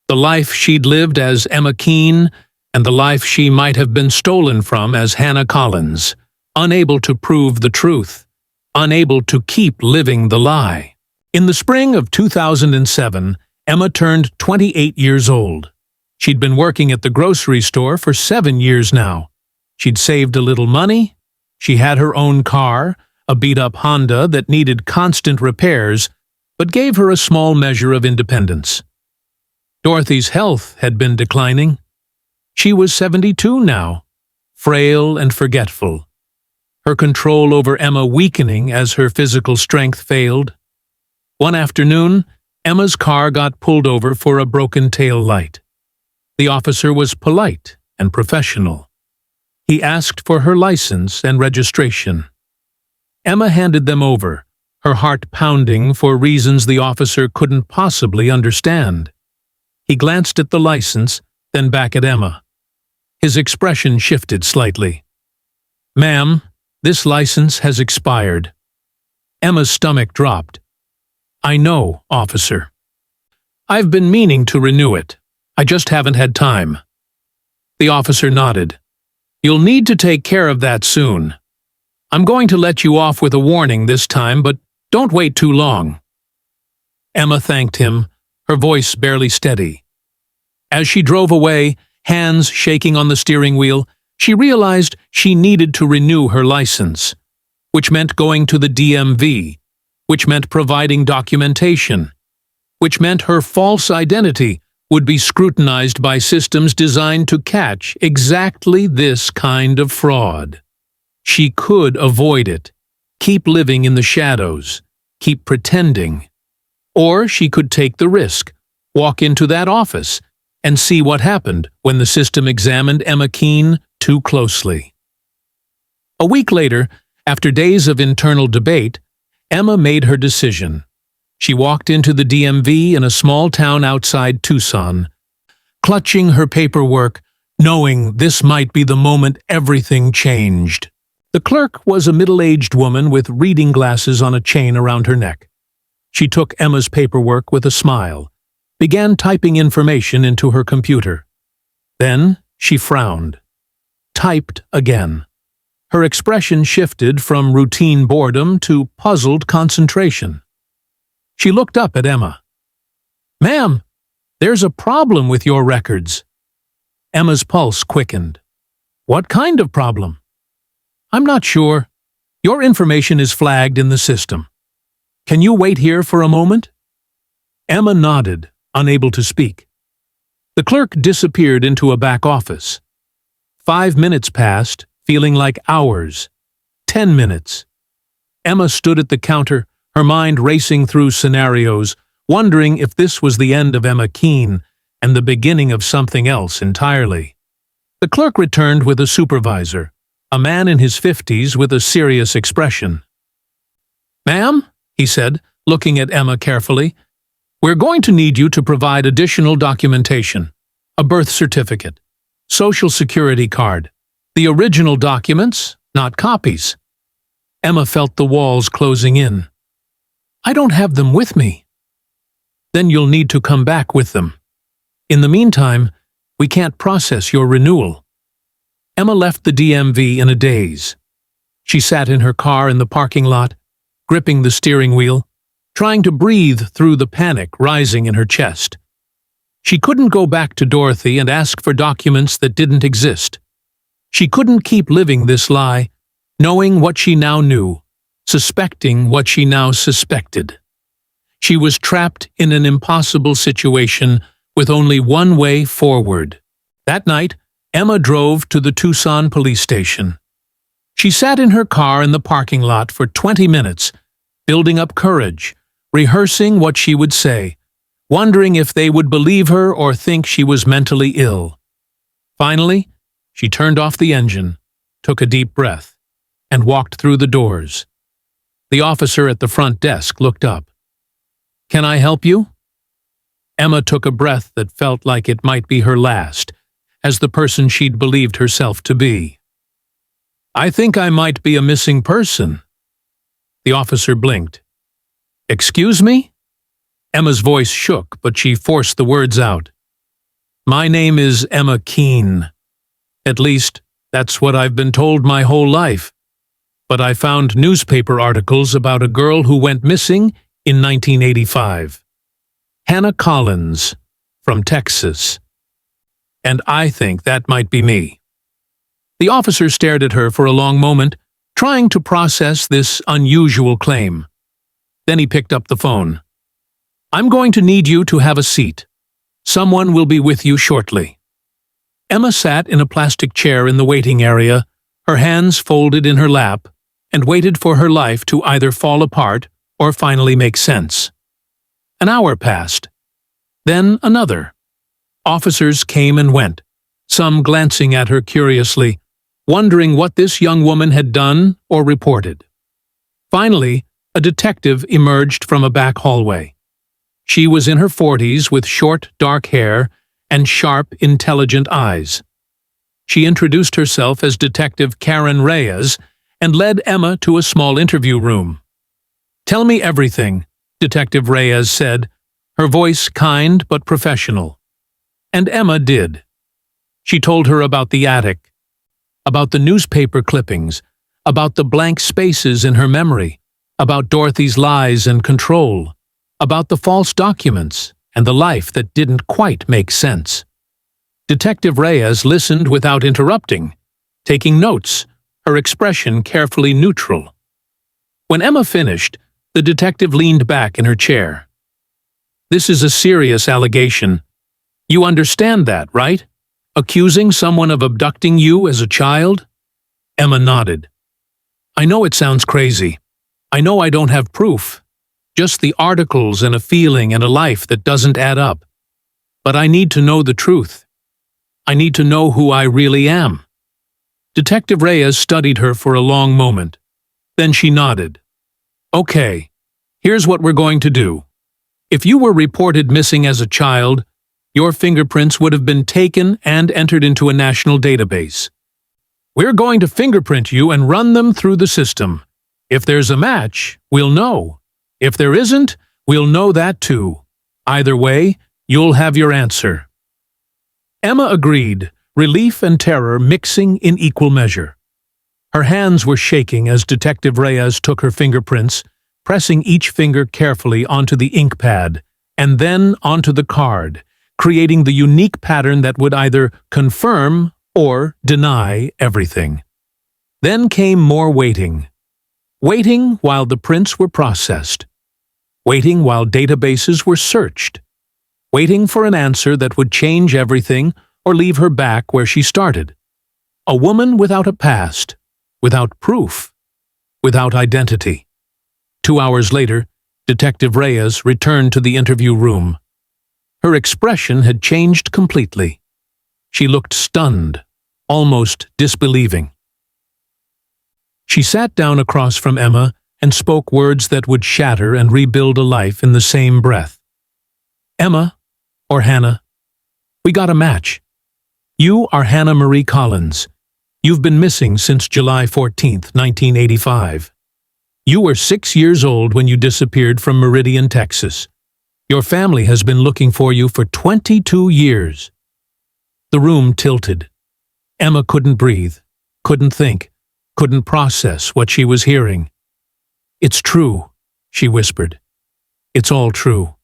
The life she'd lived as Emma Keene and the life she might have been stolen from as Hannah Collins. Unable to prove the truth, unable to keep living the lie. In the spring of 2007, Emma turned 28 years old. She'd been working at the grocery store for 7 years now. She'd saved a little money. She had her own car, a beat-up Honda that needed constant repairs, but gave her a small measure of independence. Dorothy's health had been declining. She was 72 now, frail and forgetful. Her control over Emma weakening as her physical strength failed. One afternoon, Emma's car got pulled over for a broken tail light. The officer was polite and professional. He asked for her license and registration. Emma handed them over, her heart pounding for reasons the officer couldn't possibly understand. He glanced at the license, then back at Emma. His expression shifted slightly. "Ma'am, this license has expired." Emma's stomach dropped. "I know, officer. I've been meaning to renew it. I just haven't had time." The officer nodded. "You'll need to take care of that soon. I'm going to let you off with a warning this time, but don't wait too long." Emma thanked him, her voice barely steady. As she drove away, hands shaking on the steering wheel, She realized she needed to renew her license, which meant going to the DMV, which meant providing documentation, which meant her false identity would be scrutinized by systems designed to catch exactly this kind of fraud. She could avoid it, keep living in the shadows, keep pretending. Or she could take the risk, walk into that office, and see what happened when the system examined Emma Keene too closely. A week later, after days of internal debate, Emma made her decision. She walked into the DMV in a small town outside Tucson, clutching her paperwork, knowing this might be the moment everything changed. The clerk was a middle-aged woman with reading glasses on a chain around her neck. She took Emma's paperwork with a smile, began typing information into her computer. Then she frowned, typed again. Her expression shifted from routine boredom to puzzled concentration. She looked up at Emma. "Ma'am, there's a problem with your records." Emma's pulse quickened. "What kind of problem?" "I'm not sure. Your information is flagged in the system. Can you wait here for a moment?" Emma nodded, unable to speak. The clerk disappeared into a back office. 5 minutes passed, feeling like hours. 10 minutes. Emma stood at the counter, her mind racing through scenarios, wondering if this was the end of Emma Keene and the beginning of something else entirely. The clerk returned with a supervisor, a man in his 50s with a serious expression. "Ma'am," he said, looking at Emma carefully, "we're going to need you to provide additional documentation, a birth certificate, social security card, the original documents, not copies." Emma felt the walls closing in. "I don't have them with me." "Then you'll need to come back with them. In the meantime, we can't process your renewal." Emma left the DMV in a daze. She sat in her car in the parking lot, gripping the steering wheel, trying to breathe through the panic rising in her chest. She couldn't go back to Dorothy and ask for documents that didn't exist. She couldn't keep living this lie, knowing what she now knew, suspecting what she now suspected. She was trapped in an impossible situation with only one way forward. That night, Emma drove to the Tucson police station. She sat in her car in the parking lot for 20 minutes, building up courage, rehearsing what she would say, wondering if they would believe her or think she was mentally ill. Finally, she turned off the engine, took a deep breath, and walked through the doors. The officer at the front desk looked up. "Can I help you?" Emma took a breath that felt like it might be her last, as the person she'd believed herself to be. "I think I might be a missing person." The officer blinked. "Excuse me?" Emma's voice shook, but she forced the words out. "My name is Emma Keene. At least, that's what I've been told my whole life. But I found newspaper articles about a girl who went missing in 1985. Hannah Collins, from Texas. And I think that might be me." The officer stared at her for a long moment, trying to process this unusual claim. Then he picked up the phone. "I'm going to need you to have a seat. Someone will be with you shortly." Emma sat in a plastic chair in the waiting area, her hands folded in her lap, and waited for her life to either fall apart or finally make sense. An hour passed. Then another. Officers came and went, some glancing at her curiously, wondering what this young woman had done or reported. Finally, a detective emerged from a back hallway. She was in her 40s with short, dark hair and sharp, intelligent eyes. She introduced herself as Detective Karen Reyes and led Emma to a small interview room. "Tell me everything," Detective Reyes said, her voice kind but professional. And Emma did. She told her about the attic, about the newspaper clippings, about the blank spaces in her memory, about Dorothy's lies and control, about the false documents and the life that didn't quite make sense. Detective Reyes listened without interrupting, taking notes, her expression carefully neutral. When Emma finished, the detective leaned back in her chair. "This is a serious allegation. You understand that, right? Accusing someone of abducting you as a child?" Emma nodded. "I know it sounds crazy. I know I don't have proof. Just the articles and a feeling and a life that doesn't add up. But I need to know the truth. I need to know who I really am." Detective Reyes studied her for a long moment. Then she nodded. "Okay, here's what we're going to do. If you were reported missing as a child, your fingerprints would have been taken and entered into a national database. We're going to fingerprint you and run them through the system. If there's a match, we'll know. If there isn't, we'll know that too. Either way, you'll have your answer." Emma agreed, relief and terror mixing in equal measure. Her hands were shaking as Detective Reyes took her fingerprints, pressing each finger carefully onto the ink pad, and then onto the card, creating the unique pattern that would either confirm or deny everything. Then came more waiting. Waiting while the prints were processed. Waiting while databases were searched. Waiting for an answer that would change everything or leave her back where she started. A woman without a past, without proof, without identity. 2 hours later, Detective Reyes returned to the interview room. Her expression had changed completely. She looked stunned, almost disbelieving. She sat down across from Emma and spoke words that would shatter and rebuild a life in the same breath. "Emma, or Hannah, we got a match. You are Hannah Marie Collins. You've been missing since July 14th, 1985. You were 6 years old when you disappeared from Meridian, Texas. Your family has been looking for you for 22 years. The room tilted. Emma couldn't breathe, couldn't think, couldn't process what she was hearing. "It's true," she whispered. "It's all true."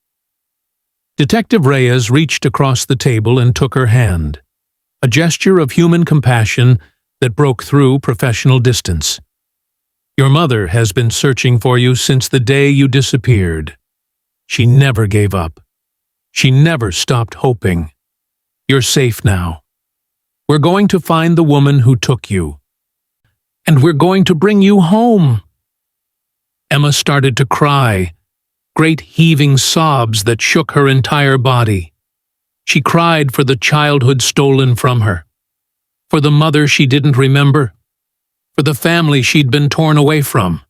Detective Reyes reached across the table and took her hand, a gesture of human compassion that broke through professional distance. "Your mother has been searching for you since the day you disappeared. She never gave up. She never stopped hoping. You're safe now. We're going to find the woman who took you. And we're going to bring you home." Emma started to cry, great heaving sobs that shook her entire body. She cried for the childhood stolen from her, for the mother she didn't remember, for the family she'd been torn away from,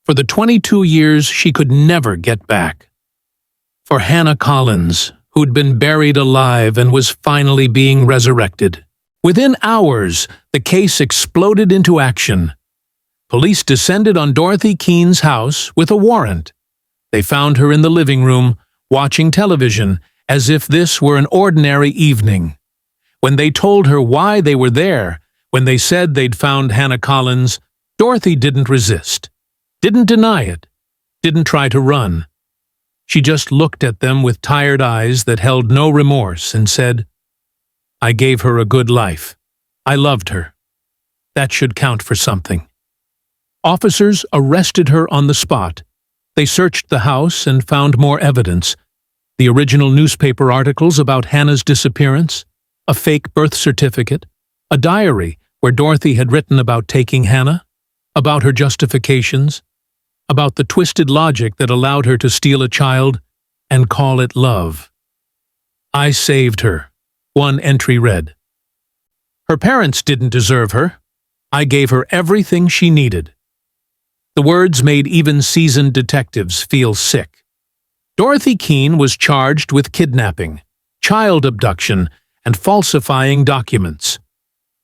for the 22 years she could never get back, for Hannah Collins, who'd been buried alive and was finally being resurrected. Within hours, the case exploded into action. Police descended on Dorothy Keene's house with a warrant. They found her in the living room, watching television, as if this were an ordinary evening. When they told her why they were there, when they said they'd found Hannah Collins, Dorothy didn't resist, didn't deny it, didn't try to run. She just looked at them with tired eyes that held no remorse and said, "I gave her a good life. I loved her. That should count for something." Officers arrested her on the spot. They searched the house and found more evidence. The original newspaper articles about Hannah's disappearance, a fake birth certificate, a diary where Dorothy had written about taking Hannah, about her justifications, about the twisted logic that allowed her to steal a child and call it love. "I saved her," one entry read. "Her parents didn't deserve her. I gave her everything she needed." The words made even seasoned detectives feel sick. Dorothy Keene was charged with kidnapping, child abduction, and falsifying documents.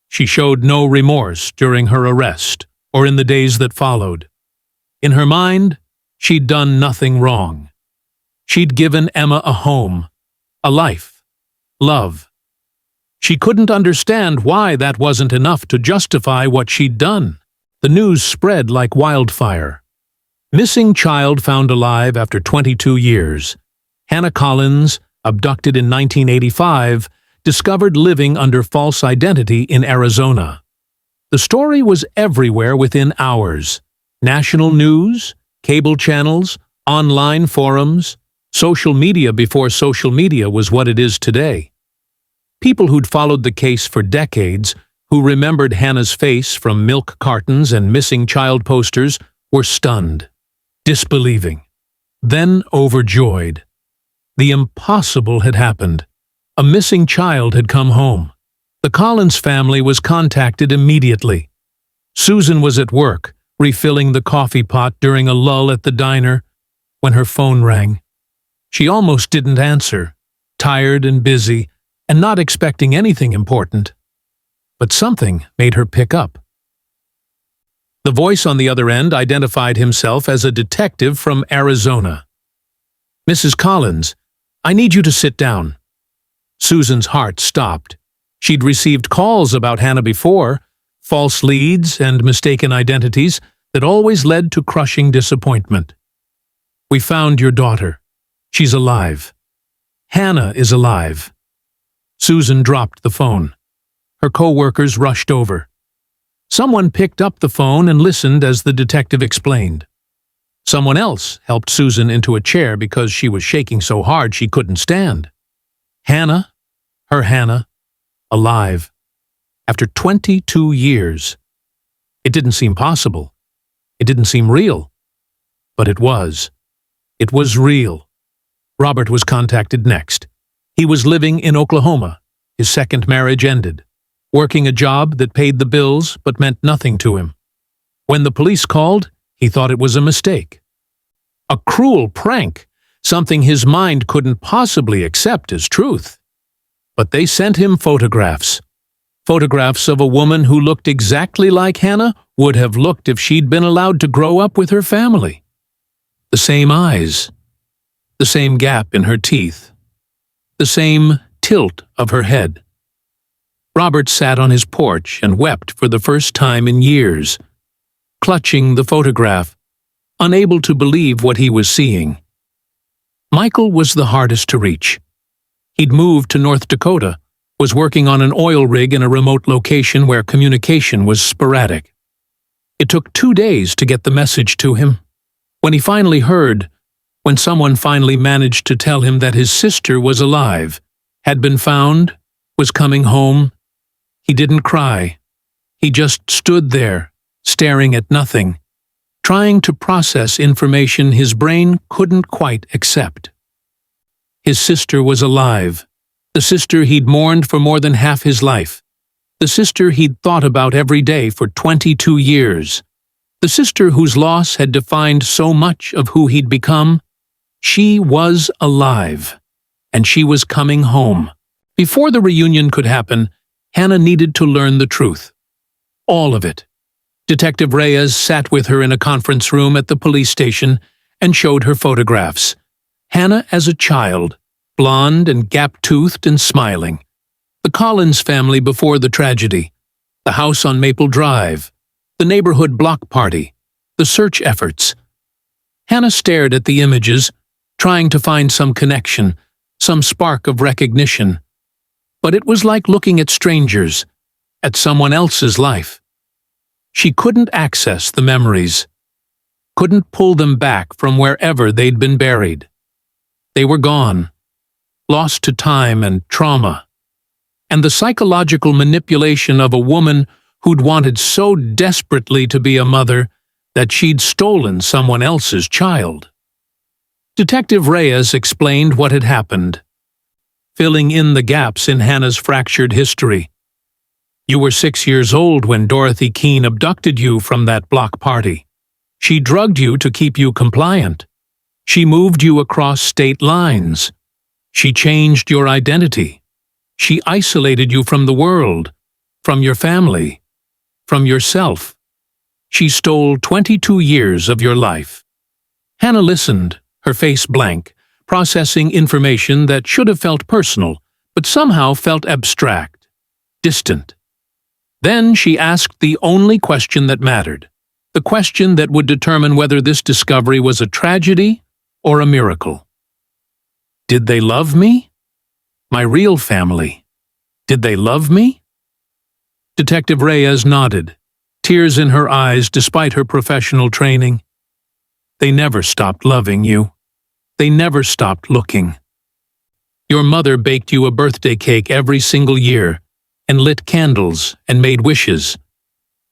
She showed no remorse during her arrest or in the days that followed. In her mind, she'd done nothing wrong. She'd given Emma a home, a life, love. She couldn't understand why that wasn't enough to justify what she'd done. The news spread like wildfire. Missing child found alive after 22 years. Hannah Collins, abducted in 1985, discovered living under false identity in Arizona. The story was everywhere within hours. National news, cable channels, online forums, social media before social media was what it is today. People who'd followed the case for decades, who remembered Hannah's face from milk cartons and missing child posters, were stunned, disbelieving, then overjoyed. The impossible had happened. A missing child had come home. The Collins family was contacted immediately. Susan was at work, refilling the coffee pot during a lull at the diner, when her phone rang. She almost didn't answer, tired and busy, and not expecting anything important. But something made her pick up. The voice on the other end identified himself as a detective from Arizona. "Mrs. Collins, I need you to sit down." Susan's heart stopped. She'd received calls about Hannah before, false leads and mistaken identities that always led to crushing disappointment. "We found your daughter. She's alive. Hannah is alive." Susan dropped the phone. Her co-workers rushed over. Someone picked up the phone and listened as the detective explained. Someone else helped Susan into a chair because she was shaking so hard she couldn't stand. Hannah, her Hannah, alive. After 22 years. It didn't seem possible. It didn't seem real. But it was. It was real. Robert was contacted next. He was living in Oklahoma. His second marriage ended. Working a job that paid the bills but meant nothing to him. When the police called, he thought it was a mistake. A cruel prank, something his mind couldn't possibly accept as truth. But they sent him photographs. Photographs of a woman who looked exactly like Hannah would have looked if she'd been allowed to grow up with her family. The same eyes. The same gap in her teeth. The same tilt of her head. Robert sat on his porch and wept for the first time in years, clutching the photograph, unable to believe what he was seeing. Michael was the hardest to reach. He'd moved to North Dakota, was working on an oil rig in a remote location where communication was sporadic. It took 2 days to get the message to him. When he finally heard, when someone finally managed to tell him that his sister was alive, had been found, was coming home, he didn't cry. He just stood there, staring at nothing, trying to process information his brain couldn't quite accept. His sister was alive, the sister he'd mourned for more than half his life, the sister he'd thought about every day for 22 years, the sister whose loss had defined so much of who he'd become. She was alive, and she was coming home. Before the reunion could happen, Hannah needed to learn the truth. All of it. Detective Reyes sat with her in a conference room at the police station and showed her photographs. Hannah as a child, blonde and gap-toothed and smiling. The Collins family before the tragedy. The house on Maple Drive. The neighborhood block party. The search efforts. Hannah stared at the images, trying to find some connection, some spark of recognition. But it was like looking at strangers, at someone else's life. She couldn't access the memories, couldn't pull them back from wherever they'd been buried. They were gone, lost to time and trauma, and the psychological manipulation of a woman who'd wanted so desperately to be a mother that she'd stolen someone else's child. Detective Reyes explained what had happened, filling in the gaps in Hannah's fractured history. You were 6 years old when Dorothy Keene abducted you from that block party. She drugged you to keep you compliant. She moved you across state lines. She changed your identity. She isolated you from the world, from your family, from yourself. She stole 22 years of your life. Hannah listened, her face blank, processing information that should have felt personal, but somehow felt abstract, distant. Then she asked the only question that mattered, the question that would determine whether this discovery was a tragedy or a miracle. Did they love me? My real family. Did they love me? Detective Reyes nodded, tears in her eyes despite her professional training. They never stopped loving you. They never stopped looking. Your mother baked you a birthday cake every single year, and lit candles and made wishes.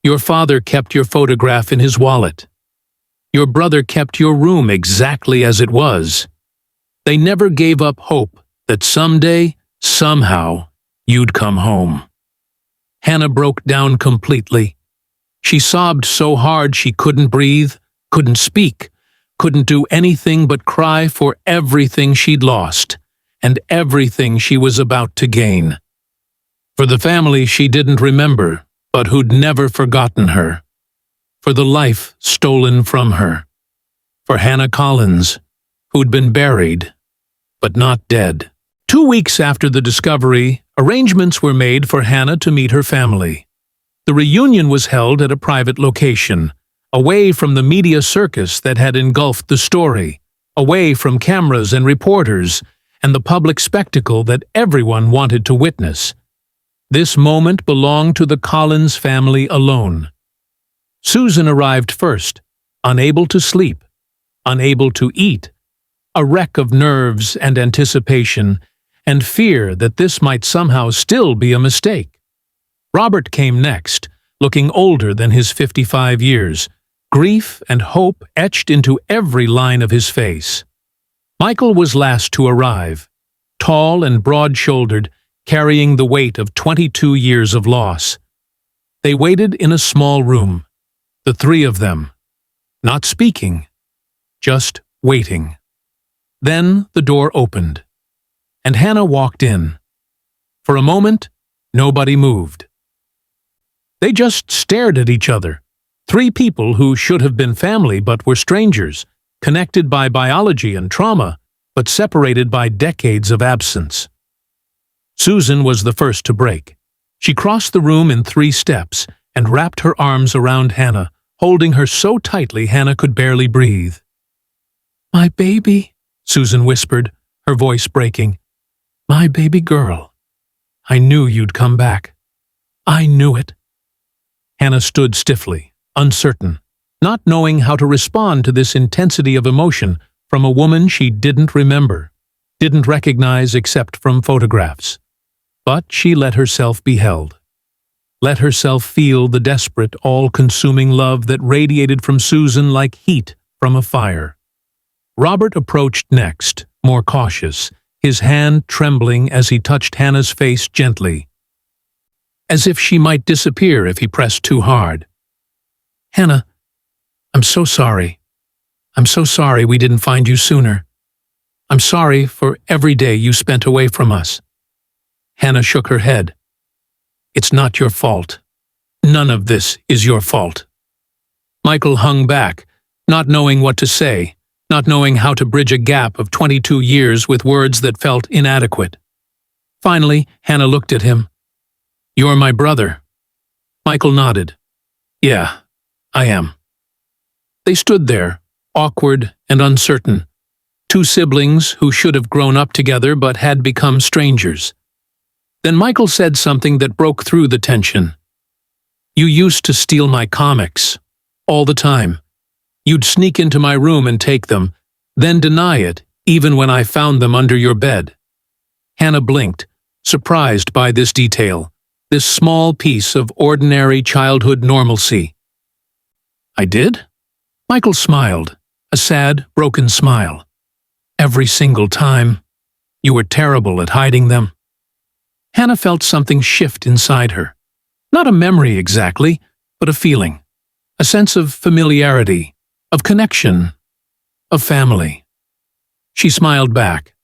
Your father kept your photograph in his wallet. Your brother kept your room exactly as it was. They never gave up hope that someday, somehow, you'd come home. Hannah broke down completely. She sobbed so hard she couldn't breathe, couldn't speak, couldn't do anything but cry for everything she'd lost and everything she was about to gain. For the family she didn't remember, but who'd never forgotten her. For the life stolen from her. For Hannah Collins, who'd been buried, but not dead. 2 weeks after the discovery, arrangements were made for Hannah to meet her family. The reunion was held at a private location, away from the media circus that had engulfed the story, away from cameras and reporters, and the public spectacle that everyone wanted to witness. This moment belonged to the Collins family alone. Susan arrived first, unable to sleep, unable to eat, a wreck of nerves and anticipation, and fear that this might somehow still be a mistake. Robert came next, looking older than his 55 years, grief and hope etched into every line of his face. Michael was last to arrive, tall and broad-shouldered, carrying the weight of 22 years of loss. They waited in a small room, the three of them, not speaking, just waiting. Then the door opened, and Hannah walked in. For a moment, nobody moved. They just stared at each other, three people who should have been family but were strangers, connected by biology and trauma, but separated by decades of absence. Susan was the first to break. She crossed the room in 3 steps and wrapped her arms around Hannah, holding her so tightly Hannah could barely breathe. "My baby," Susan whispered, her voice breaking. "My baby girl. I knew you'd come back. I knew it." Hannah stood stiffly, uncertain, not knowing how to respond to this intensity of emotion from a woman she didn't remember, didn't recognize except from photographs. But she let herself be held. Let herself feel the desperate, all-consuming love that radiated from Susan like heat from a fire. Robert approached next, more cautious, his hand trembling as he touched Hannah's face gently, as if she might disappear if he pressed too hard. "Hannah, I'm so sorry. I'm so sorry we didn't find you sooner. I'm sorry for every day you spent away from us." Hannah shook her head. "It's not your fault. None of this is your fault." Michael hung back, not knowing what to say, not knowing how to bridge a gap of 22 years with words that felt inadequate. Finally, Hannah looked at him. "You're my brother." Michael nodded. "Yeah, I am." They stood there, awkward and uncertain, 2 siblings who should have grown up together but had become strangers. Then Michael said something that broke through the tension. "You used to steal my comics, all the time. You'd sneak into my room and take them, then deny it, even when I found them under your bed." Hannah blinked, surprised by this detail, this small piece of ordinary childhood normalcy. "I did?" Michael smiled, a sad, broken smile. "Every single time. You were terrible at hiding them." Hannah felt something shift inside her. Not a memory exactly, but a feeling. A sense of familiarity, of connection, of family. She smiled back.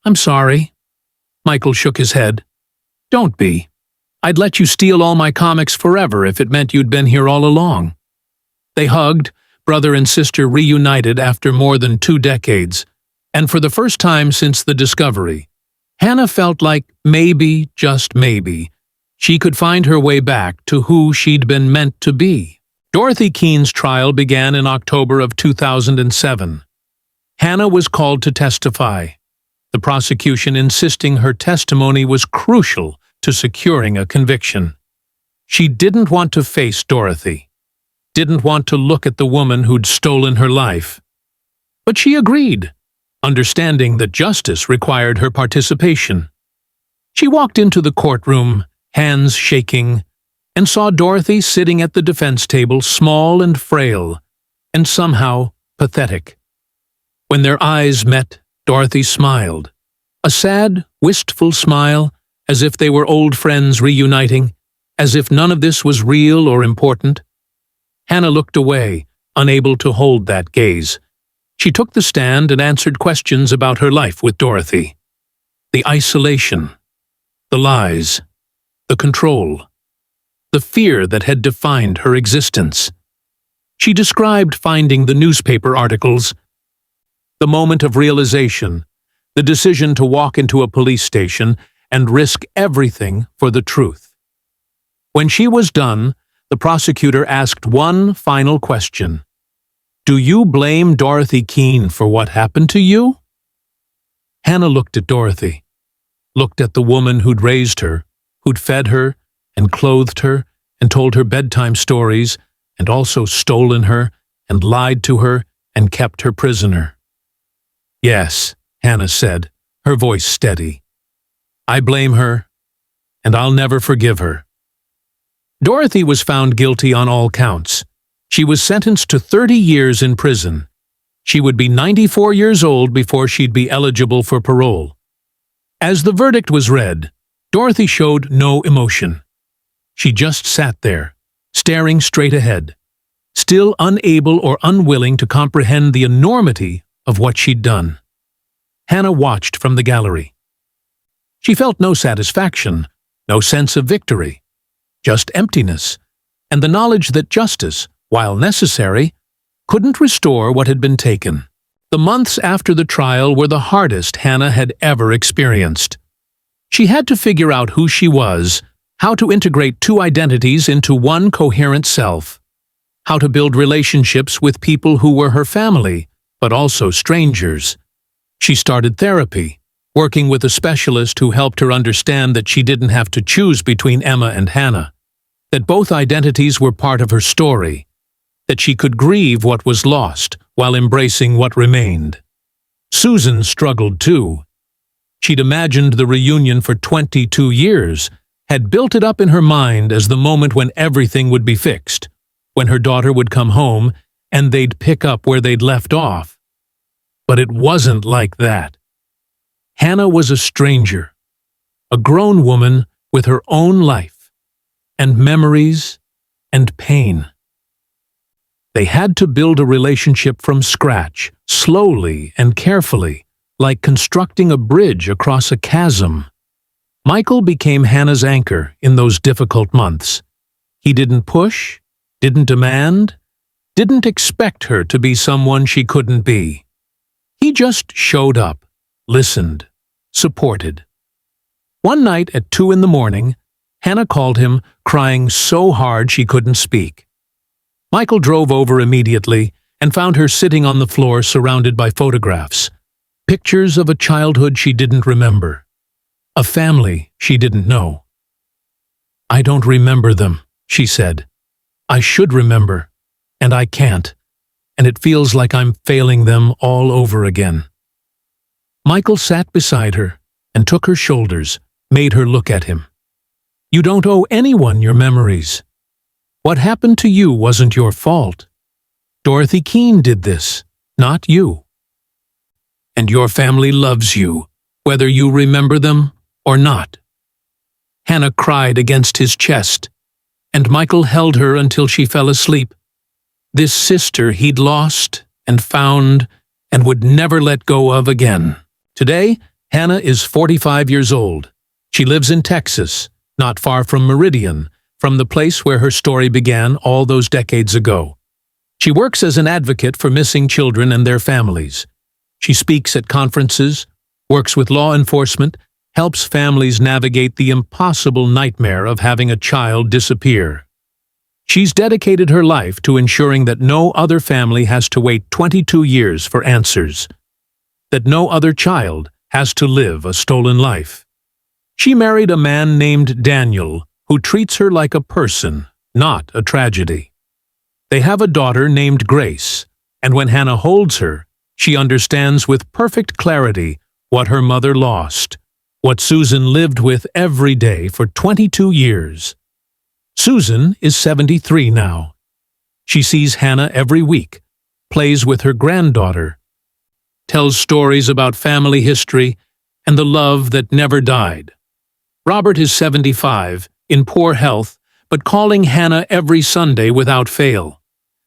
"I'm sorry." Michael shook his head. "Don't be. I'd let you steal all my comics forever if it meant you'd been here all along." They hugged, brother and sister reunited after more than 2 decades, and for the first time since the discovery, Hannah felt like maybe, just maybe, she could find her way back to who she'd been meant to be. Dorothy Keane's trial began in October of 2007. Hannah was called to testify, the prosecution insisting her testimony was crucial to securing a conviction. She didn't want to face Dorothy, didn't want to look at the woman who'd stolen her life. But she agreed, understanding that justice required her participation. She walked into the courtroom, hands shaking, and saw Dorothy sitting at the defense table, small and frail, and somehow pathetic. When their eyes met, Dorothy smiled, a sad, wistful smile, as if they were old friends reuniting, as if none of this was real or important. Hannah looked away, unable to hold that gaze. She took the stand and answered questions about her life with Dorothy. The isolation, the lies, the control, the fear that had defined her existence. She described finding the newspaper articles, the moment of realization, the decision to walk into a police station and risk everything for the truth. When she was done, the prosecutor asked one final question. "Do you blame Dorothy Keene for what happened to you?" Hannah looked at Dorothy, looked at the woman who'd raised her, who'd fed her and clothed her and told her bedtime stories and also stolen her and lied to her and kept her prisoner. "Yes," Hannah said, her voice steady. "I blame her, and I'll never forgive her." Dorothy was found guilty on all counts. She was sentenced to 30 years in prison. She would be 94 years old before she'd be eligible for parole. As the verdict was read, Dorothy showed no emotion. She just sat there, staring straight ahead, still unable or unwilling to comprehend the enormity of what she'd done. Hannah watched from the gallery. She felt no satisfaction, no sense of victory, just emptiness, and the knowledge that justice, while necessary, couldn't restore what had been taken. The months after the trial were the hardest Hannah had ever experienced. She had to figure out who she was, how to integrate two identities into one coherent self, how to build relationships with people who were her family, but also strangers. She started therapy, working with a specialist who helped her understand that she didn't have to choose between Emma and Hannah, that both identities were part of her story, that she could grieve what was lost while embracing what remained. Susan struggled too. She'd imagined the reunion for 22 years, had built it up in her mind as the moment when everything would be fixed, when her daughter would come home and they'd pick up where they'd left off. But it wasn't like that. Hannah was a stranger, a grown woman with her own life, and memories, and pain. They had to build a relationship from scratch, slowly and carefully, like constructing a bridge across a chasm. Michael became Hannah's anchor in those difficult months. He didn't push, didn't demand, didn't expect her to be someone she couldn't be. He just showed up, listened, supported. One night at 2 a.m, Hannah called him, crying so hard she couldn't speak. Michael drove over immediately and found her sitting on the floor surrounded by photographs, pictures of a childhood she didn't remember, a family she didn't know. "I don't remember them," she said. "I should remember, and I can't, and it feels like I'm failing them all over again." Michael sat beside her and took her shoulders, made her look at him. "You don't owe anyone your memories. What happened to you wasn't your fault. Dorothy Keene did this, not you. And your family loves you, whether you remember them or not." Hannah cried against his chest, and Michael held her until she fell asleep. This sister he'd lost and found and would never let go of again. Today, Hannah is 45 years old. She lives in Texas, not far from Meridian, from the place where her story began all those decades ago. She works as an advocate for missing children and their families. She speaks at conferences, works with law enforcement, helps families navigate the impossible nightmare of having a child disappear. She's dedicated her life to ensuring that no other family has to wait 22 years for answers, that no other child has to live a stolen life. She married a man named Daniel, who treats her like a person, not a tragedy. They have a daughter named Grace, and when Hannah holds her, she understands with perfect clarity what her mother lost, what Susan lived with every day for 22 years. Susan is 73 now. She sees Hannah every week, plays with her granddaughter, tells stories about family history and the love that never died. Robert is 75, in poor health, but calling Hannah every Sunday without fail,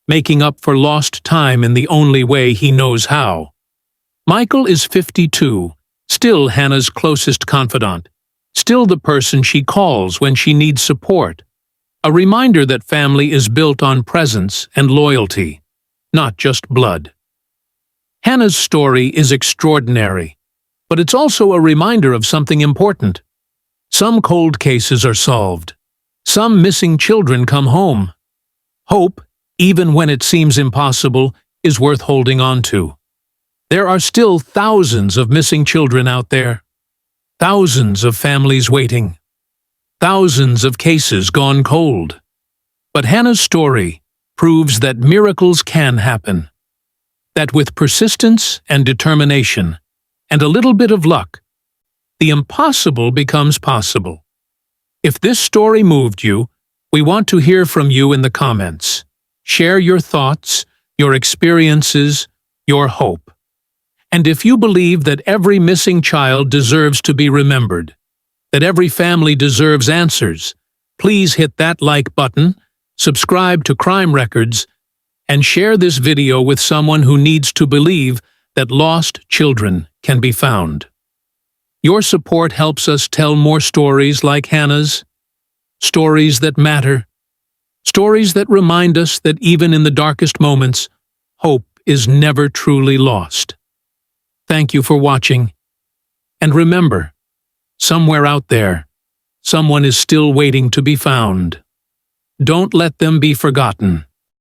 making up for lost time in the only way he knows how. Michael is 52, still Hannah's closest confidant, still the person she calls when she needs support. A reminder that family is built on presence and loyalty, not just blood. Hannah's story is extraordinary, but it's also a reminder of something important. Some cold cases are solved. Some missing children come home. Hope, even when it seems impossible, is worth holding on to. There are still thousands of missing children out there. Thousands of families waiting. Thousands of cases gone cold. But Hannah's story proves that miracles can happen. That with persistence and determination, and a little bit of luck, the impossible becomes possible. If this story moved you, we want to hear from you in the comments. Share your thoughts, your experiences, your hope. And if you believe that every missing child deserves to be remembered, that every family deserves answers, please hit that like button, subscribe to Crime Records, and share this video with someone who needs to believe that lost children can be found. Your support helps us tell more stories like Hannah's, stories that matter, stories that remind us that even in the darkest moments, hope is never truly lost. Thank you for watching. And remember, somewhere out there, someone is still waiting to be found. Don't let them be forgotten.